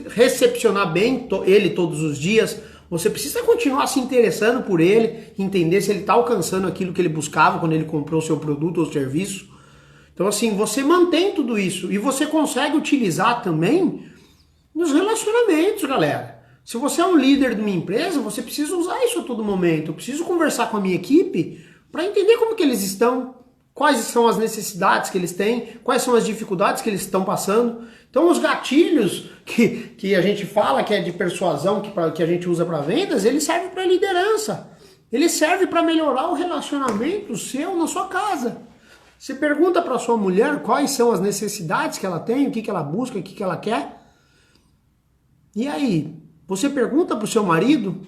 [SPEAKER 1] recepcionar bem ele todos os dias, você precisa continuar se interessando por ele, entender se ele está alcançando aquilo que ele buscava quando ele comprou o seu produto ou serviço. Então assim, você mantém tudo isso e você consegue utilizar também nos relacionamentos, galera. Se você é um líder de uma empresa, você precisa usar isso a todo momento. Eu preciso conversar com a minha equipe para entender como que eles estão, quais são as necessidades que eles têm, quais são as dificuldades que eles estão passando. Então os gatilhos que a gente fala que é de persuasão, que a gente usa para vendas, ele serve para liderança. Ele serve para melhorar o relacionamento seu na sua casa. Você pergunta para sua mulher quais são as necessidades que ela tem, o que ela busca, o que ela quer. E aí, você pergunta para o seu marido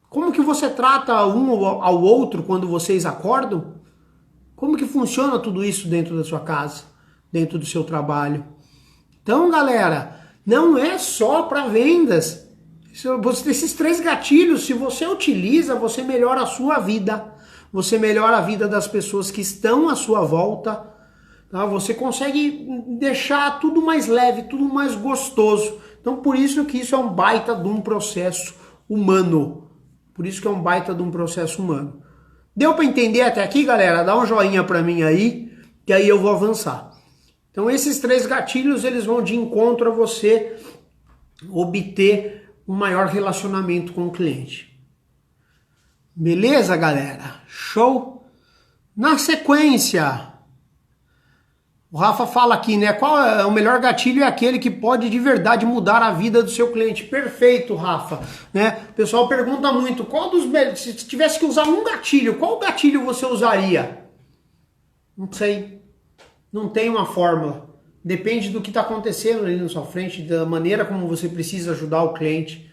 [SPEAKER 1] como que você trata um ao outro quando vocês acordam? Como que funciona tudo isso dentro da sua casa, dentro do seu trabalho? Então, galera, não é só para vendas. Esses 3 gatilhos, se você utiliza, você melhora a sua vida. Você melhora a vida das pessoas que estão à sua volta. Tá? Você consegue deixar tudo mais leve, tudo mais gostoso. Então, por isso que isso é um baita de um processo humano. Por isso que é um baita de um processo humano. Deu para entender até aqui, galera? Dá um joinha para mim aí, que aí eu vou avançar. Então esses 3 gatilhos, eles vão de encontro a você obter um maior relacionamento com o cliente. Beleza, galera? Show? Na sequência, o Rafa fala aqui, né? Qual é o melhor gatilho? É aquele que pode de verdade mudar a vida do seu cliente. Perfeito, Rafa. Né? O pessoal pergunta muito, se tivesse que usar um gatilho, qual gatilho você usaria? Não sei. Não tem uma fórmula. Depende do que está acontecendo ali na sua frente, da maneira como você precisa ajudar o cliente.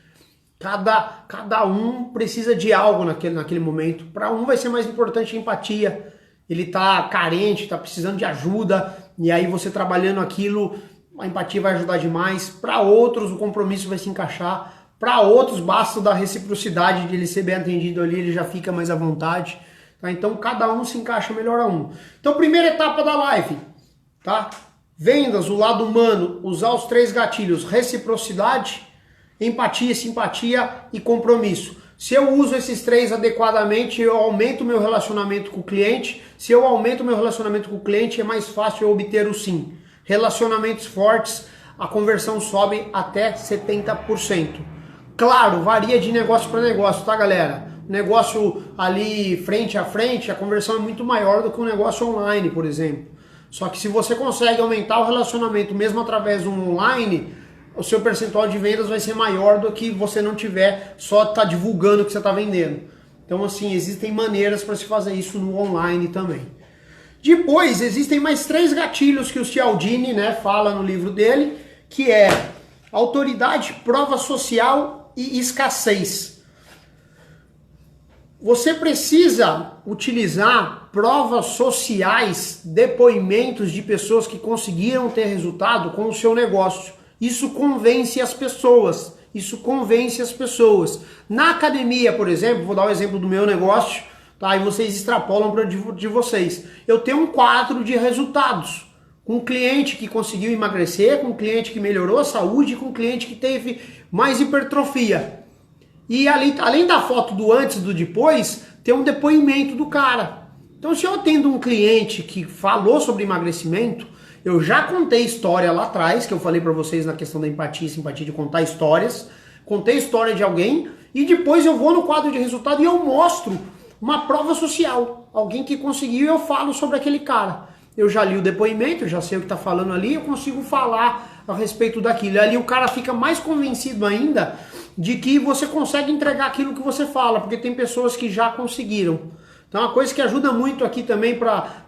[SPEAKER 1] Cada um precisa de algo naquele momento. Para um vai ser mais importante a empatia. Ele está carente, está precisando de ajuda, e aí você trabalhando aquilo, a empatia vai ajudar demais. Para outros o compromisso vai se encaixar. Para outros basta da reciprocidade de ele ser bem atendido ali, ele já fica mais à vontade. Tá? Então cada um se encaixa melhor a um. Então primeira etapa da live, tá? Vendas, o lado humano, usar os 3 gatilhos: reciprocidade, empatia, simpatia e compromisso. Se eu uso esses 3 adequadamente, eu aumento meu relacionamento com o cliente. Se eu aumento meu relacionamento com o cliente, é mais fácil eu obter o sim. Relacionamentos fortes, a conversão sobe até 70%. Claro, varia de negócio para negócio, tá, galera? O negócio ali frente a frente, a conversão é muito maior do que um negócio online, por exemplo. Só que se você consegue aumentar o relacionamento mesmo através do online, o seu percentual de vendas vai ser maior do que você não tiver só tá divulgando o que você está vendendo. Então assim, existem maneiras para se fazer isso no online também. Depois, existem mais 3 gatilhos que o Cialdini, né, fala no livro dele, que é autoridade, prova social e escassez. Você precisa utilizar provas sociais, depoimentos de pessoas que conseguiram ter resultado com o seu negócio. Isso convence as pessoas. Isso convence as pessoas. Na academia, por exemplo, vou dar o exemplo do meu negócio, tá? E vocês extrapolam para de vocês. Eu tenho um quadro de resultados. Com um cliente que conseguiu emagrecer, com um cliente que melhorou a saúde, com um cliente que teve mais hipertrofia. E além da foto do antes e do depois, tem um depoimento do cara. Então se eu atendo um cliente que falou sobre emagrecimento, eu já contei história lá atrás, que eu falei pra vocês na questão da empatia e simpatia, de contar histórias. Contei a história de alguém e depois eu vou no quadro de resultado e eu mostro uma prova social. Alguém que conseguiu e eu falo sobre aquele cara. Eu já li o depoimento, eu já sei o que tá falando ali, eu consigo falar a respeito daquilo. E ali o cara fica mais convencido ainda de que você consegue entregar aquilo que você fala, porque tem pessoas que já conseguiram. Então uma coisa que ajuda muito aqui também,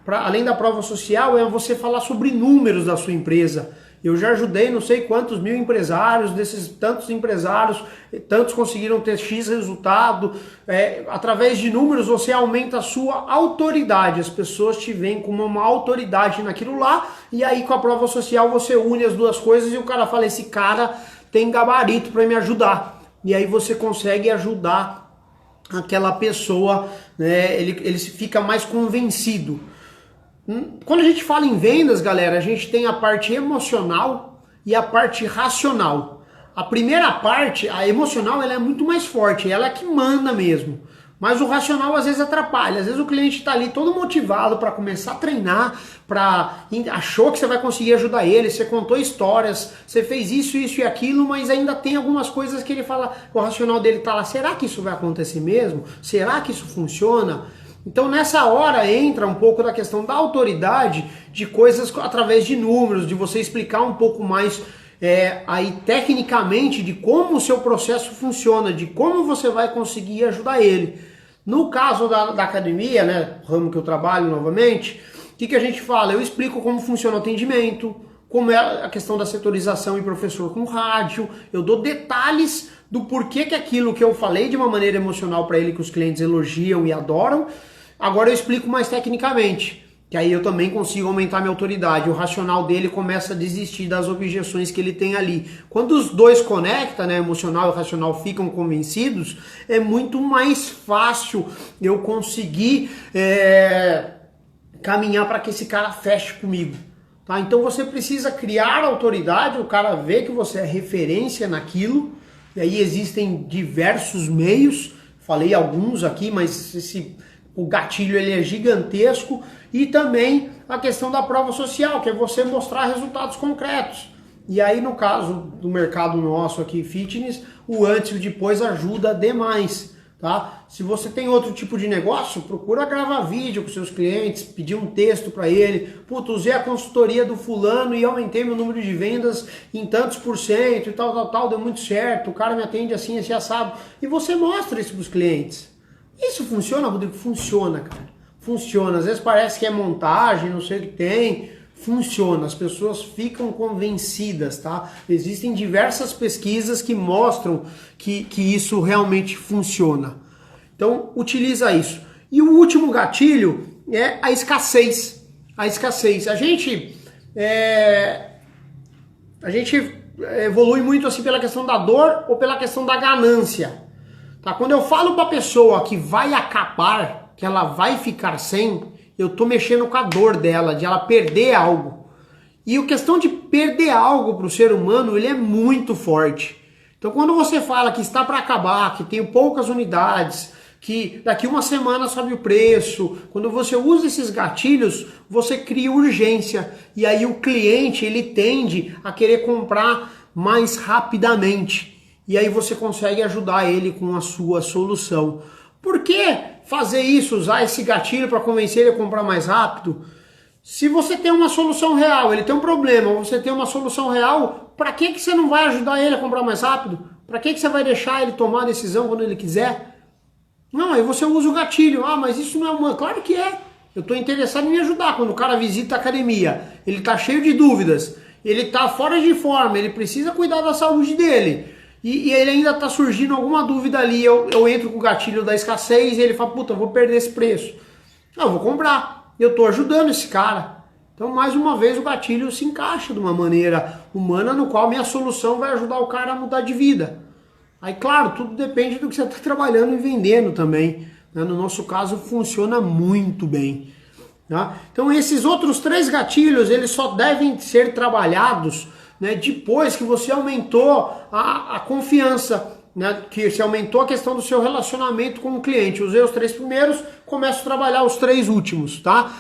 [SPEAKER 1] além da prova social, é você falar sobre números da sua empresa. Eu já ajudei não sei quantos mil empresários, desses tantos empresários, tantos conseguiram ter X resultado. Através de números você aumenta a sua autoridade, as pessoas te veem como uma autoridade naquilo lá, e aí com a prova social você une as duas coisas e o cara fala, esse cara tem gabarito para me ajudar. E aí você consegue ajudar aquela pessoa, né? Ele fica mais convencido. Quando a gente fala em vendas, galera, a gente tem a parte emocional e a parte racional. A primeira parte, a emocional, ela é muito mais forte, ela é que manda mesmo. Mas o racional às vezes atrapalha. Às vezes o cliente está ali todo motivado para começar a treinar, achou que você vai conseguir ajudar ele, você contou histórias, você fez isso, isso e aquilo, mas ainda tem algumas coisas que ele fala, o racional dele está lá, será que isso vai acontecer mesmo? Será que isso funciona? Então nessa hora entra um pouco da questão da autoridade, de coisas através de números, de você explicar um pouco mais aí tecnicamente de como o seu processo funciona, de como você vai conseguir ajudar ele. No caso da academia, né, o ramo que eu trabalho novamente, o que a gente fala? Eu explico como funciona o atendimento, como é a questão da setorização e professor com rádio, eu dou detalhes do porquê que aquilo que eu falei de uma maneira emocional para ele, que os clientes elogiam e adoram, agora eu explico mais tecnicamente. Que aí eu também consigo aumentar minha autoridade. O racional dele começa a desistir das objeções que ele tem ali. Quando os dois conectam, né, emocional e racional ficam convencidos, é muito mais fácil eu conseguir caminhar para que esse cara feche comigo. Tá? Então você precisa criar autoridade, o cara vê que você é referência naquilo, e aí existem diversos meios, falei alguns aqui, mas o gatilho ele é gigantesco, e também a questão da prova social, que é você mostrar resultados concretos. E aí no caso do mercado nosso aqui, fitness, o antes e o depois ajuda demais. Tá? Se você tem outro tipo de negócio, procura gravar vídeo com seus clientes, pedir um texto para ele. Puta, usei a consultoria do fulano e aumentei meu número de vendas em tantos por cento e tal, deu muito certo, o cara me atende assim, assim, assado. E você mostra isso para os clientes. Isso funciona, Rodrigo? Funciona, cara. Funciona. Às vezes parece que é montagem, não sei o que tem. Funciona. As pessoas ficam convencidas, tá? Existem diversas pesquisas que mostram que isso realmente funciona. Então, utiliza isso. E o último gatilho é a escassez. A escassez. A gente evolui muito assim pela questão da dor ou pela questão da ganância. Tá? Quando eu falo para a pessoa que vai acabar, que ela vai ficar sem, eu tô mexendo com a dor dela, de ela perder algo. E a questão de perder algo para o ser humano, ele é muito forte. Então quando você fala que está para acabar, que tem poucas unidades, que daqui uma semana sobe o preço, quando você usa esses gatilhos, você cria urgência. E aí o cliente, ele tende a querer comprar mais rapidamente. E aí você consegue ajudar ele com a sua solução. Por que fazer isso, usar esse gatilho para convencer ele a comprar mais rápido? Se você tem uma solução real, ele tem um problema, você tem uma solução real, para que você não vai ajudar ele a comprar mais rápido? Para que você vai deixar ele tomar a decisão quando ele quiser? Não, aí você usa o gatilho. Ah, mas isso não é humano. Claro que é. Eu estou interessado em me ajudar. Quando o cara visita a academia, ele está cheio de dúvidas, ele está fora de forma, ele precisa cuidar da saúde dele. E ele ainda está surgindo alguma dúvida ali, eu entro com o gatilho da escassez e ele fala, puta, eu vou perder esse preço. Não, eu vou comprar. Eu estou ajudando esse cara. Então, mais uma vez, o gatilho se encaixa de uma maneira humana no qual minha solução vai ajudar o cara a mudar de vida. Aí, claro, tudo depende do que você está trabalhando e vendendo também. Né? No nosso caso, funciona muito bem. Tá? Então, esses outros 3 gatilhos, eles só devem ser trabalhados, né, depois que você aumentou a confiança, né, que você aumentou a questão do seu relacionamento com o cliente. Usei os 3 primeiros, começo a trabalhar os 3 últimos, tá?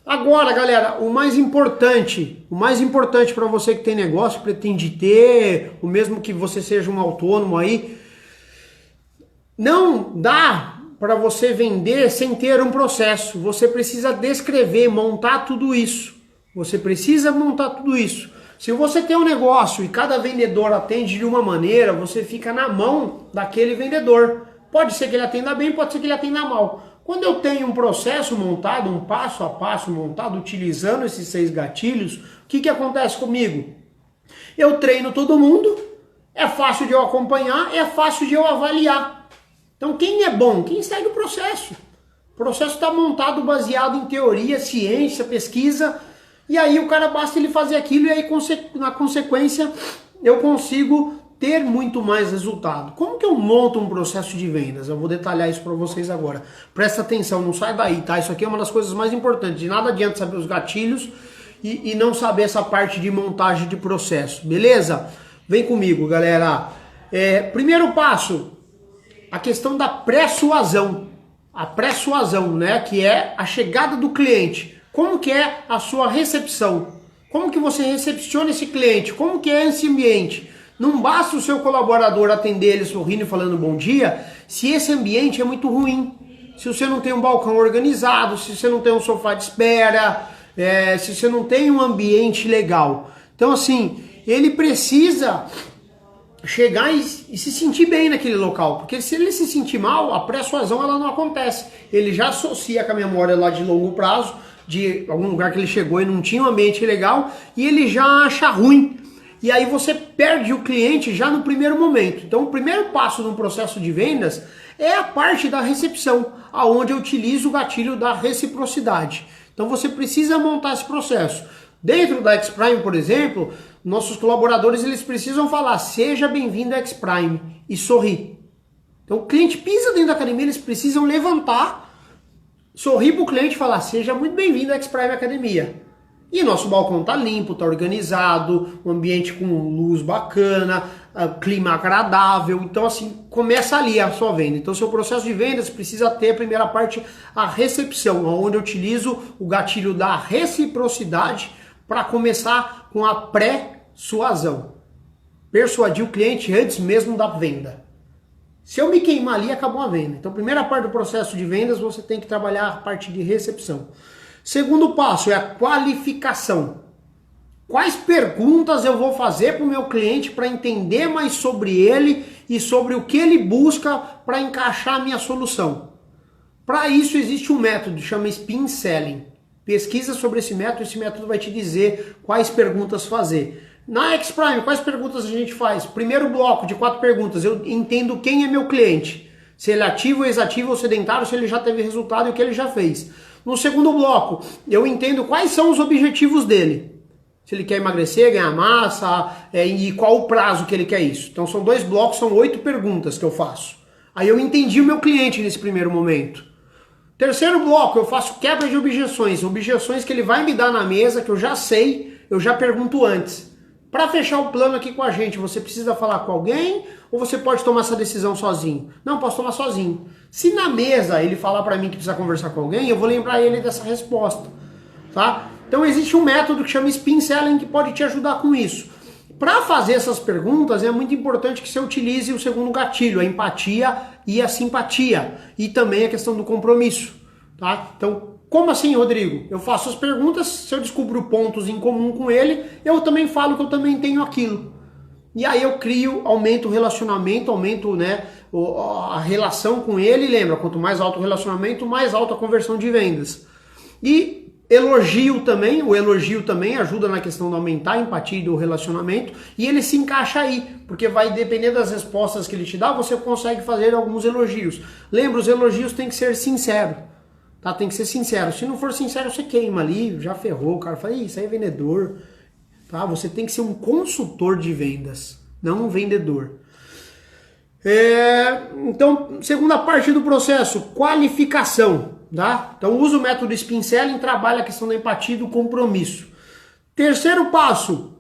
[SPEAKER 1] Agora, galera, o mais importante para você que tem negócio, pretende ter, o mesmo que você seja um autônomo aí, não dá para você vender sem ter um processo. Você precisa descrever, montar tudo isso. Você precisa montar tudo isso. Se você tem um negócio e cada vendedor atende de uma maneira, você fica na mão daquele vendedor. Pode ser que ele atenda bem, pode ser que ele atenda mal. Quando eu tenho um processo montado, um passo a passo montado, utilizando esses 6 gatilhos, o que acontece comigo? Eu treino todo mundo, é fácil de eu acompanhar, é fácil de eu avaliar. Então quem é bom? Quem segue o processo. O processo está montado baseado em teoria, ciência, pesquisa. E aí o cara basta ele fazer aquilo e aí na consequência eu consigo ter muito mais resultado. Como que eu monto um processo de vendas? Eu vou detalhar isso para vocês agora. Presta atenção, não sai daí, tá? Isso aqui é uma das coisas mais importantes. De nada adianta saber os gatilhos e não saber essa parte de montagem de processo, beleza? Vem comigo, galera. Primeiro passo, a questão da pré-suasão. A pré-suasão, né? Que é a chegada do cliente. Como que é a sua recepção? Como que você recepciona esse cliente? Como que é esse ambiente? Não basta o seu colaborador atender ele sorrindo e falando bom dia, se esse ambiente é muito ruim. Se você não tem um balcão organizado, se você não tem um sofá de espera, se você não tem um ambiente legal. Então, assim, ele precisa chegar e se sentir bem naquele local, porque se ele se sentir mal, a pré-suasão ela não acontece. Ele já associa com a memória lá de longo prazo, de algum lugar que ele chegou e não tinha um ambiente legal, e ele já acha ruim. E aí você perde o cliente já no primeiro momento. Então o primeiro passo no processo de vendas é a parte da recepção, aonde eu utilizo o gatilho da reciprocidade. Então você precisa montar esse processo. Dentro da X-Prime, por exemplo, nossos colaboradores eles precisam falar seja bem-vindo à X-Prime e sorrir. Então o cliente pisa dentro da academia, eles precisam levantar, sorrir para o cliente e falar seja muito bem-vindo à X-Prime Academia. E nosso balcão está limpo, está organizado, um ambiente com luz bacana, clima agradável. Então assim, começa ali a sua venda. Então seu processo de vendas precisa ter a primeira parte, a recepção, onde eu utilizo o gatilho da reciprocidade para começar com a pré-suasão. Persuadir o cliente antes mesmo da venda. Se eu me queimar ali, acabou a venda. Então, primeira parte do processo de vendas, você tem que trabalhar a parte de recepção. Segundo passo é a qualificação. Quais perguntas eu vou fazer para o meu cliente para entender mais sobre ele e sobre o que ele busca para encaixar a minha solução? Para isso existe um método, chama Spin Selling. Pesquisa sobre esse método vai te dizer quais perguntas fazer. Na X-Prime, quais perguntas a gente faz? Primeiro bloco de 4 perguntas, eu entendo quem é meu cliente. Se ele é ativo, exativo ou sedentário, se ele já teve resultado e o que ele já fez. No segundo bloco, eu entendo quais são os objetivos dele. Se ele quer emagrecer, ganhar massa, e qual o prazo que ele quer isso. Então são 2 blocos, são 8 perguntas que eu faço. Aí eu entendi o meu cliente nesse primeiro momento. Terceiro bloco, eu faço quebra de objeções. Objeções que ele vai me dar na mesa, que eu já sei, eu já pergunto antes. Para fechar o plano aqui com a gente, você precisa falar com alguém ou você pode tomar essa decisão sozinho? Não, posso tomar sozinho. Se na mesa ele falar para mim que precisa conversar com alguém, eu vou lembrar ele dessa resposta, tá? Então existe um método que chama Spin Selling que pode te ajudar com isso. Para fazer essas perguntas é muito importante que você utilize o segundo gatilho, a empatia e a simpatia, e também a questão do compromisso, tá? Então, como assim, Rodrigo? Eu faço as perguntas, se eu descubro pontos em comum com ele, eu também falo que eu também tenho aquilo. E aí eu crio, aumento o relacionamento, aumento, né, a relação com ele. Lembra, quanto mais alto o relacionamento, mais alta a conversão de vendas. E elogio também, o elogio também ajuda na questão de aumentar a empatia do relacionamento. E ele se encaixa aí, porque vai depender das respostas que ele te dá, você consegue fazer alguns elogios. Lembra, os elogios têm que ser sinceros. Tá, tem que ser sincero. Se não for sincero, você queima ali, já ferrou. O cara fala, isso aí é vendedor. Tá? Você tem que ser um consultor de vendas, não um vendedor. Então, segunda parte do processo, qualificação. Tá? Então, usa o método Spin Selling, trabalha a questão da empatia e do compromisso. Terceiro passo,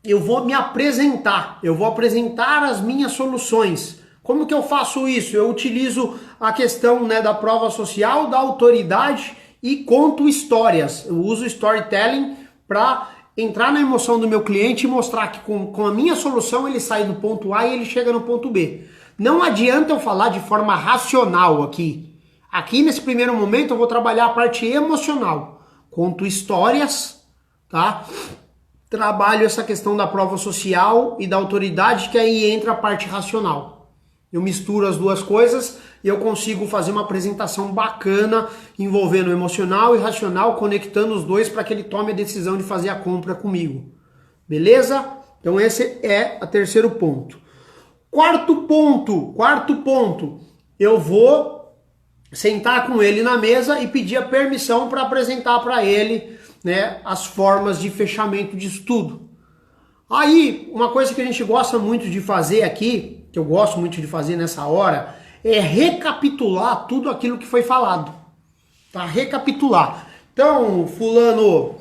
[SPEAKER 1] eu vou me apresentar. Eu vou apresentar as minhas soluções. Como que eu faço isso? Eu utilizo a questão, né, da prova social, da autoridade e conto histórias. Eu uso storytelling para entrar na emoção do meu cliente e mostrar que com a minha solução ele sai do ponto A e ele chega no ponto B. Não adianta eu falar de forma racional aqui. Aqui nesse primeiro momento eu vou trabalhar a parte emocional. Conto histórias, tá? Trabalho essa questão da prova social e da autoridade, que aí entra a parte racional. Eu misturo as duas coisas e eu consigo fazer uma apresentação bacana, envolvendo emocional e racional, conectando os dois para que ele tome a decisão de fazer a compra comigo. Beleza? Então esse é o terceiro ponto. Quarto ponto, eu vou sentar com ele na mesa e pedir a permissão para apresentar para ele, né, as formas de fechamento disso tudo. Aí, uma coisa que a gente gosta muito de fazer aqui, que eu gosto muito de fazer nessa hora, é recapitular tudo aquilo que foi falado. Tá? Recapitular. Então, fulano,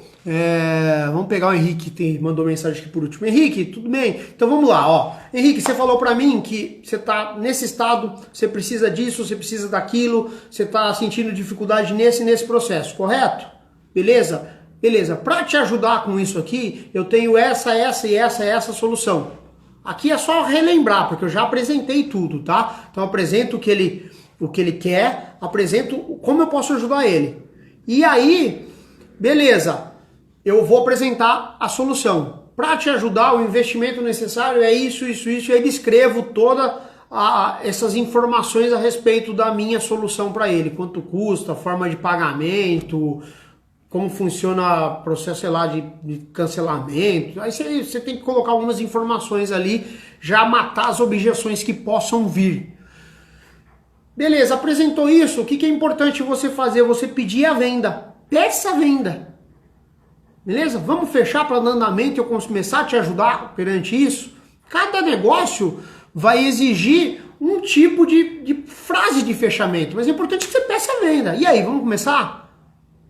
[SPEAKER 1] Vamos pegar o Henrique que mandou mensagem aqui por último. Henrique, tudo bem? Então vamos lá, ó. Henrique, você falou para mim que você tá nesse estado, você precisa disso, você precisa daquilo, você tá sentindo dificuldade nesse processo, correto? Beleza? Beleza. Para te ajudar com isso aqui, eu tenho essa solução. Aqui é só relembrar, porque eu já apresentei tudo, tá? Então eu apresento o que ele quer, apresento como eu posso ajudar ele. E aí, beleza. Eu vou apresentar a solução. Para te ajudar, o investimento necessário é isso, e aí descrevo todas essas informações a respeito da minha solução para ele. Quanto custa, forma de pagamento, como funciona o processo, sei lá, de cancelamento. Aí você tem que colocar algumas informações ali, já matar as objeções que possam vir. Beleza, apresentou isso, o que é importante você fazer? Você pedir a venda. Peça a venda. Beleza? Vamos fechar para dar andamento e eu começar a te ajudar perante isso? Cada negócio vai exigir um tipo de frase de fechamento, mas é importante que você peça a venda. E aí, vamos começar?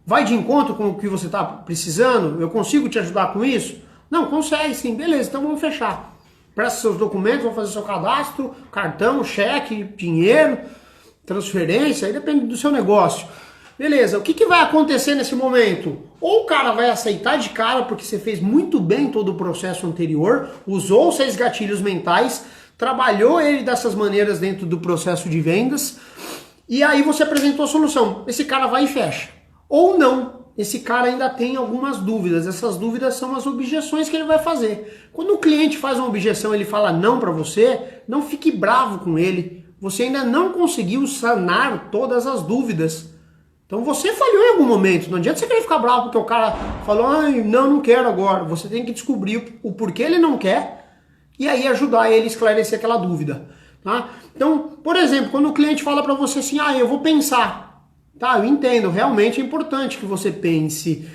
[SPEAKER 1] Vai de encontro com o que você está precisando? Eu consigo te ajudar com isso? Não, consegue sim. Beleza, então vamos fechar. Presta seus documentos, vamos fazer seu cadastro, cartão, cheque, dinheiro, transferência, aí depende do seu negócio. Beleza, o que vai acontecer nesse momento? Ou o cara vai aceitar de cara porque você fez muito bem todo o processo anterior, usou os 6 gatilhos mentais, trabalhou ele dessas maneiras dentro do processo de vendas, e aí você apresentou a solução. Esse cara vai e fecha. Ou não, esse cara ainda tem algumas dúvidas. Essas dúvidas são as objeções que ele vai fazer. Quando o cliente faz uma objeção, ele fala não para você, não fique bravo com ele. Você ainda não conseguiu sanar todas as dúvidas. Então você falhou em algum momento, não adianta você querer ficar bravo porque o cara falou, não quero agora. Você tem que descobrir o porquê ele não quer e aí ajudar ele a esclarecer aquela dúvida. Tá? Então, por exemplo, quando o cliente fala para você assim, eu vou pensar. Tá, eu entendo, realmente é importante que você pense.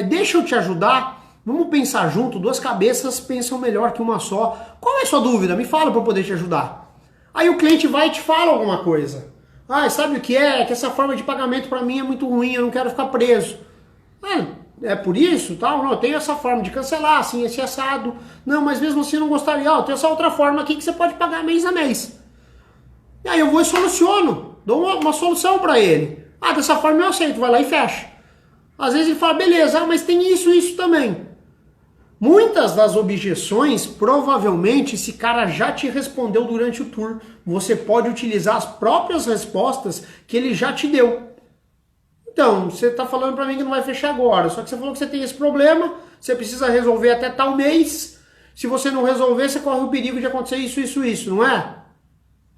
[SPEAKER 1] Deixa eu te ajudar, vamos pensar junto, 2 cabeças pensam melhor que uma só. Qual é a sua dúvida? Me fala para eu poder te ajudar. Aí o cliente vai e te fala alguma coisa. Sabe o que é? Que essa forma de pagamento para mim é muito ruim, eu não quero ficar preso. É por isso? Tal? Não, eu tenho essa forma de cancelar, assim, esse assado. Não, mas mesmo assim eu não gostaria. Eu tenho essa outra forma aqui que você pode pagar mês a mês. E aí eu vou e soluciono, dou uma solução para ele. Dessa forma eu aceito, vai lá e fecha. Às vezes ele fala, beleza, mas tem isso também. Muitas das objeções, provavelmente, esse cara já te respondeu durante o tour. Você pode utilizar as próprias respostas que ele já te deu. Então, você está falando para mim que não vai fechar agora, só que você falou que você tem esse problema, você precisa resolver até tal mês. Se você não resolver, você corre o perigo de acontecer isso, não é?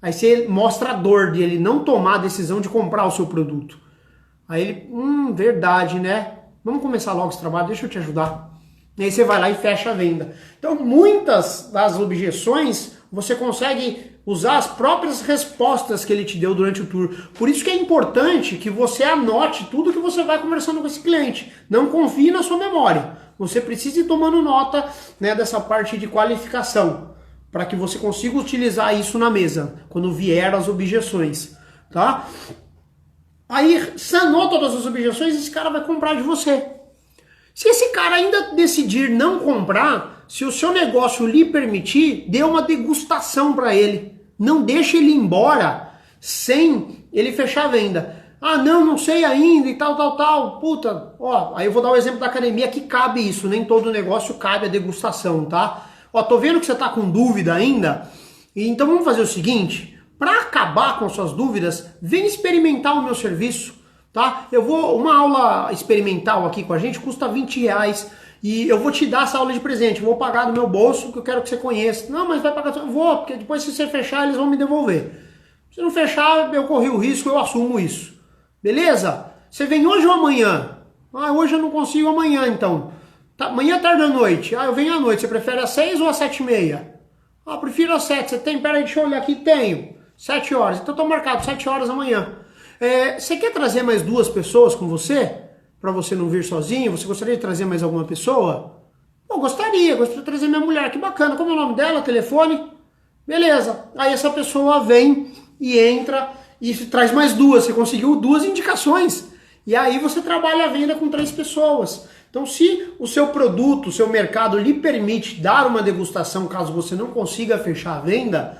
[SPEAKER 1] Aí você mostra a dor de ele não tomar a decisão de comprar o seu produto. Aí ele, verdade, né? Vamos começar logo esse trabalho, deixa eu te ajudar. E aí você vai lá e fecha a venda. Então, muitas das objeções, você consegue usar as próprias respostas que ele te deu durante o tour. Por isso que é importante que você anote tudo que você vai conversando com esse cliente. Não confie na sua memória. Você precisa ir tomando nota, né, dessa parte de qualificação, para que você consiga utilizar isso na mesa, quando vier as objeções, tá? Aí, sanou todas as objeções, esse cara vai comprar de você. Se esse cara ainda decidir não comprar, se o seu negócio lhe permitir, dê uma degustação para ele. Não deixe ele ir embora sem ele fechar a venda. Não sei ainda e tal. Puta, aí eu vou dar o exemplo da academia que cabe isso, nem todo negócio cabe a degustação, tá? Tô vendo que você tá com dúvida ainda, então vamos fazer o seguinte, para acabar com suas dúvidas, vem experimentar o meu serviço. Tá? Uma aula experimental aqui com a gente custa R$20 e eu vou te dar essa aula de presente, vou pagar do meu bolso porque eu quero que você conheça. Não, mas vai pagar, eu vou, porque depois se você fechar eles vão me devolver. Se não fechar, eu corri o risco, eu assumo isso. Beleza? Você vem hoje ou amanhã? Hoje eu não consigo, amanhã então. Tá, amanhã, tarde ou noite? Eu venho à noite, você prefere às 6 ou às 7h30? Prefiro às 7, você tem? Peraí, deixa eu olhar aqui, tenho. 7 horas, então tô marcado, 7 horas amanhã. Você quer trazer mais 2 pessoas com você? Para você não vir sozinho? Você gostaria de trazer mais alguma pessoa? Gostaria de trazer minha mulher, que bacana. Como é o nome dela? Telefone? Beleza. Aí essa pessoa vem e entra e traz mais 2. Você conseguiu 2 indicações. E aí você trabalha a venda com 3 pessoas. Então, se o seu produto, o seu mercado lhe permite dar uma degustação, caso você não consiga fechar a venda,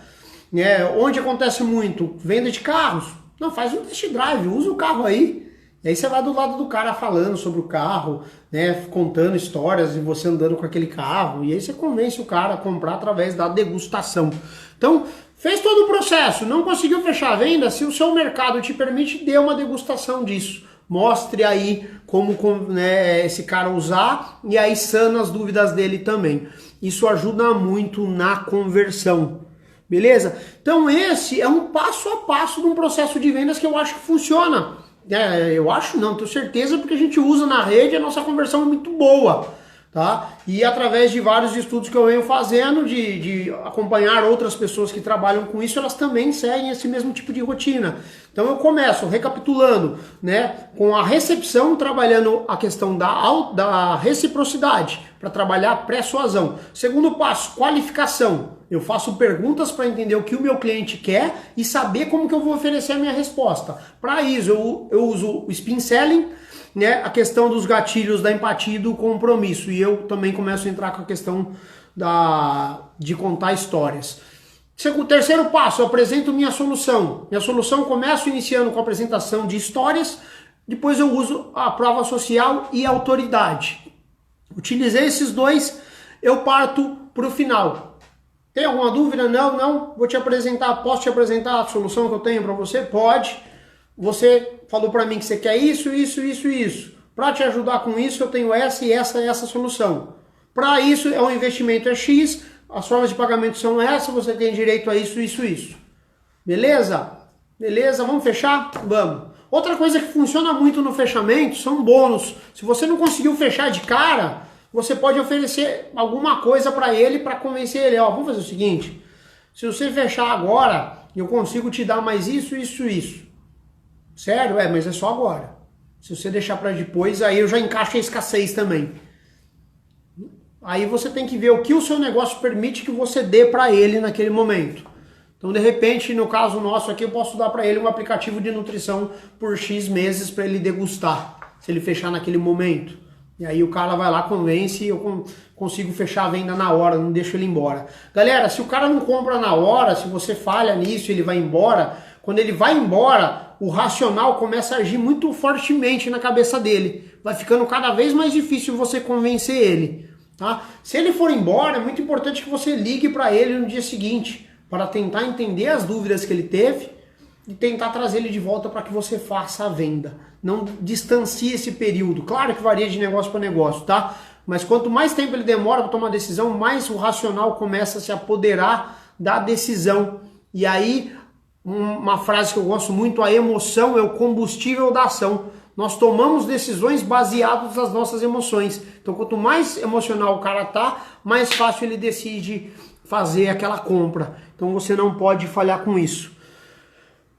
[SPEAKER 1] né, onde acontece muito? Venda de carros. Não, faz um test drive, usa o carro aí. E aí você vai do lado do cara falando sobre o carro, né, contando histórias e você andando com aquele carro. E aí você convence o cara a comprar através da degustação. Então, fez todo o processo, não conseguiu fechar a venda, se o seu mercado te permite, dê uma degustação disso. Mostre aí como, né, esse cara usar e aí sana as dúvidas dele também. Isso ajuda muito na conversão. Beleza? Então esse é um passo a passo de um processo de vendas que eu acho que funciona. Eu acho não, tenho certeza, porque a gente usa na rede, a nossa conversão é muito boa. Tá? E através de vários estudos que eu venho fazendo, de acompanhar outras pessoas que trabalham com isso, elas também seguem esse mesmo tipo de rotina. Então eu começo recapitulando, né, com a recepção, trabalhando a questão da reciprocidade, para trabalhar a persuasão. Segundo passo, qualificação. Eu faço perguntas para entender o que o meu cliente quer e saber como que eu vou oferecer a minha resposta. Para isso eu uso o spin selling, né, a questão dos gatilhos da empatia e do compromisso. E eu também começo a entrar com a questão de contar histórias. O terceiro passo, eu apresento minha solução. Minha solução começo iniciando com a apresentação de histórias, depois eu uso a prova social e a autoridade. Utilizei esses dois, eu parto para o final. Tem alguma dúvida? Não. Vou te apresentar, posso te apresentar a solução que eu tenho para você? Pode. Você falou para mim que você quer isso. Para te ajudar com isso, eu tenho essa e essa solução. Para isso, o investimento é X, as formas de pagamento são essas, você tem direito a isso. Beleza? Beleza? Vamos fechar? Vamos. Outra coisa que funciona muito no fechamento são bônus. Se você não conseguiu fechar de cara, você pode oferecer alguma coisa para ele, para convencer ele. Ó, vamos fazer o seguinte, se você fechar agora, eu consigo te dar mais isso. Sério? Mas é só agora. Se você deixar para depois, aí eu já encaixo a escassez também. Aí você tem que ver o que o seu negócio permite que você dê para ele naquele momento. Então, de repente, no caso nosso aqui, eu posso dar para ele um aplicativo de nutrição por X meses para ele degustar, se ele fechar naquele momento. E aí o cara vai lá, convence e eu consigo fechar a venda na hora, não deixo ele embora. Galera, se o cara não compra na hora, se você falha nisso, ele vai embora, quando ele vai embora, o racional começa a agir muito fortemente na cabeça dele. Vai ficando cada vez mais difícil você convencer ele. Tá? Se ele for embora, é muito importante que você ligue para ele no dia seguinte, para tentar entender as dúvidas que ele teve e tentar trazer ele de volta para que você faça a venda. Não distancie esse período. Claro que varia de negócio para negócio, tá? Mas quanto mais tempo ele demora para tomar a decisão, mais o racional começa a se apoderar da decisão. E aí, uma frase que eu gosto muito, a emoção é o combustível da ação. Nós tomamos decisões baseadas nas nossas emoções. Então, quanto mais emocional o cara tá, mais fácil ele decide fazer aquela compra. Então, você não pode falhar com isso.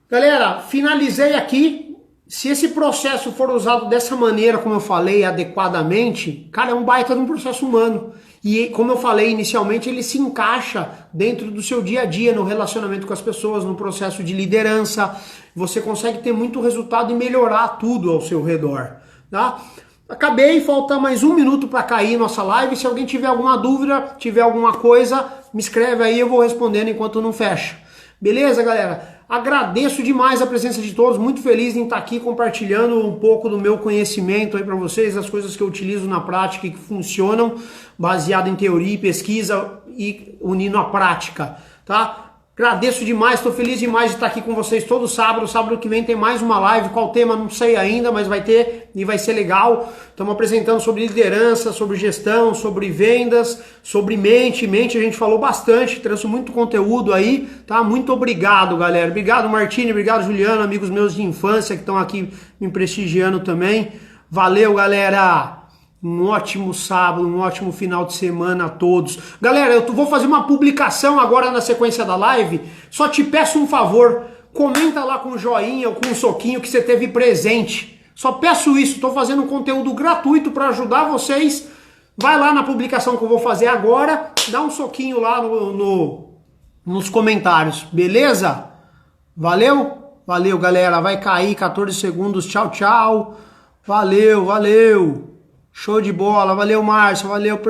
[SPEAKER 1] Galera, finalizei aqui. Se esse processo for usado dessa maneira, como eu falei, adequadamente, cara, é um baita de um processo humano. E como eu falei inicialmente, ele se encaixa dentro do seu dia a dia, no relacionamento com as pessoas, no processo de liderança. Você consegue ter muito resultado e melhorar tudo ao seu redor, tá? Acabei, falta mais 1 minuto para cair nossa live. Se alguém tiver alguma dúvida, tiver alguma coisa, me escreve aí, eu vou respondendo enquanto não fecha. Beleza, galera? Agradeço demais a presença de todos, muito feliz em estar aqui compartilhando um pouco do meu conhecimento aí para vocês, as coisas que eu utilizo na prática e que funcionam, baseado em teoria e pesquisa e unindo a prática, tá? Agradeço demais, estou feliz demais de estar aqui com vocês todo sábado. Sábado que vem tem mais uma live, qual tema não sei ainda, mas vai ter e vai ser legal. Estamos apresentando sobre liderança, sobre gestão, sobre vendas, sobre mente. Mente a gente falou bastante, trouxe muito conteúdo aí, tá? Muito obrigado, galera. Obrigado, Martini, obrigado, Juliano, amigos meus de infância que estão aqui me prestigiando também. Valeu, galera! Um ótimo sábado, um ótimo final de semana a todos. Galera, eu vou fazer uma publicação agora na sequência da live. Só te peço um favor, comenta lá com um joinha ou com um soquinho que você teve presente. Só peço isso, estou fazendo um conteúdo gratuito para ajudar vocês. Vai lá na publicação que eu vou fazer agora, dá um soquinho lá nos comentários, beleza? Valeu? Valeu, galera. Vai cair 14 segundos. Tchau, tchau. Valeu, valeu. Show de bola. Valeu, Márcio. Valeu,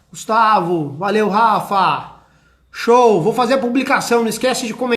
[SPEAKER 1] Gustavo. Valeu, Rafa. Show. Vou fazer a publicação. Não esquece de comentar.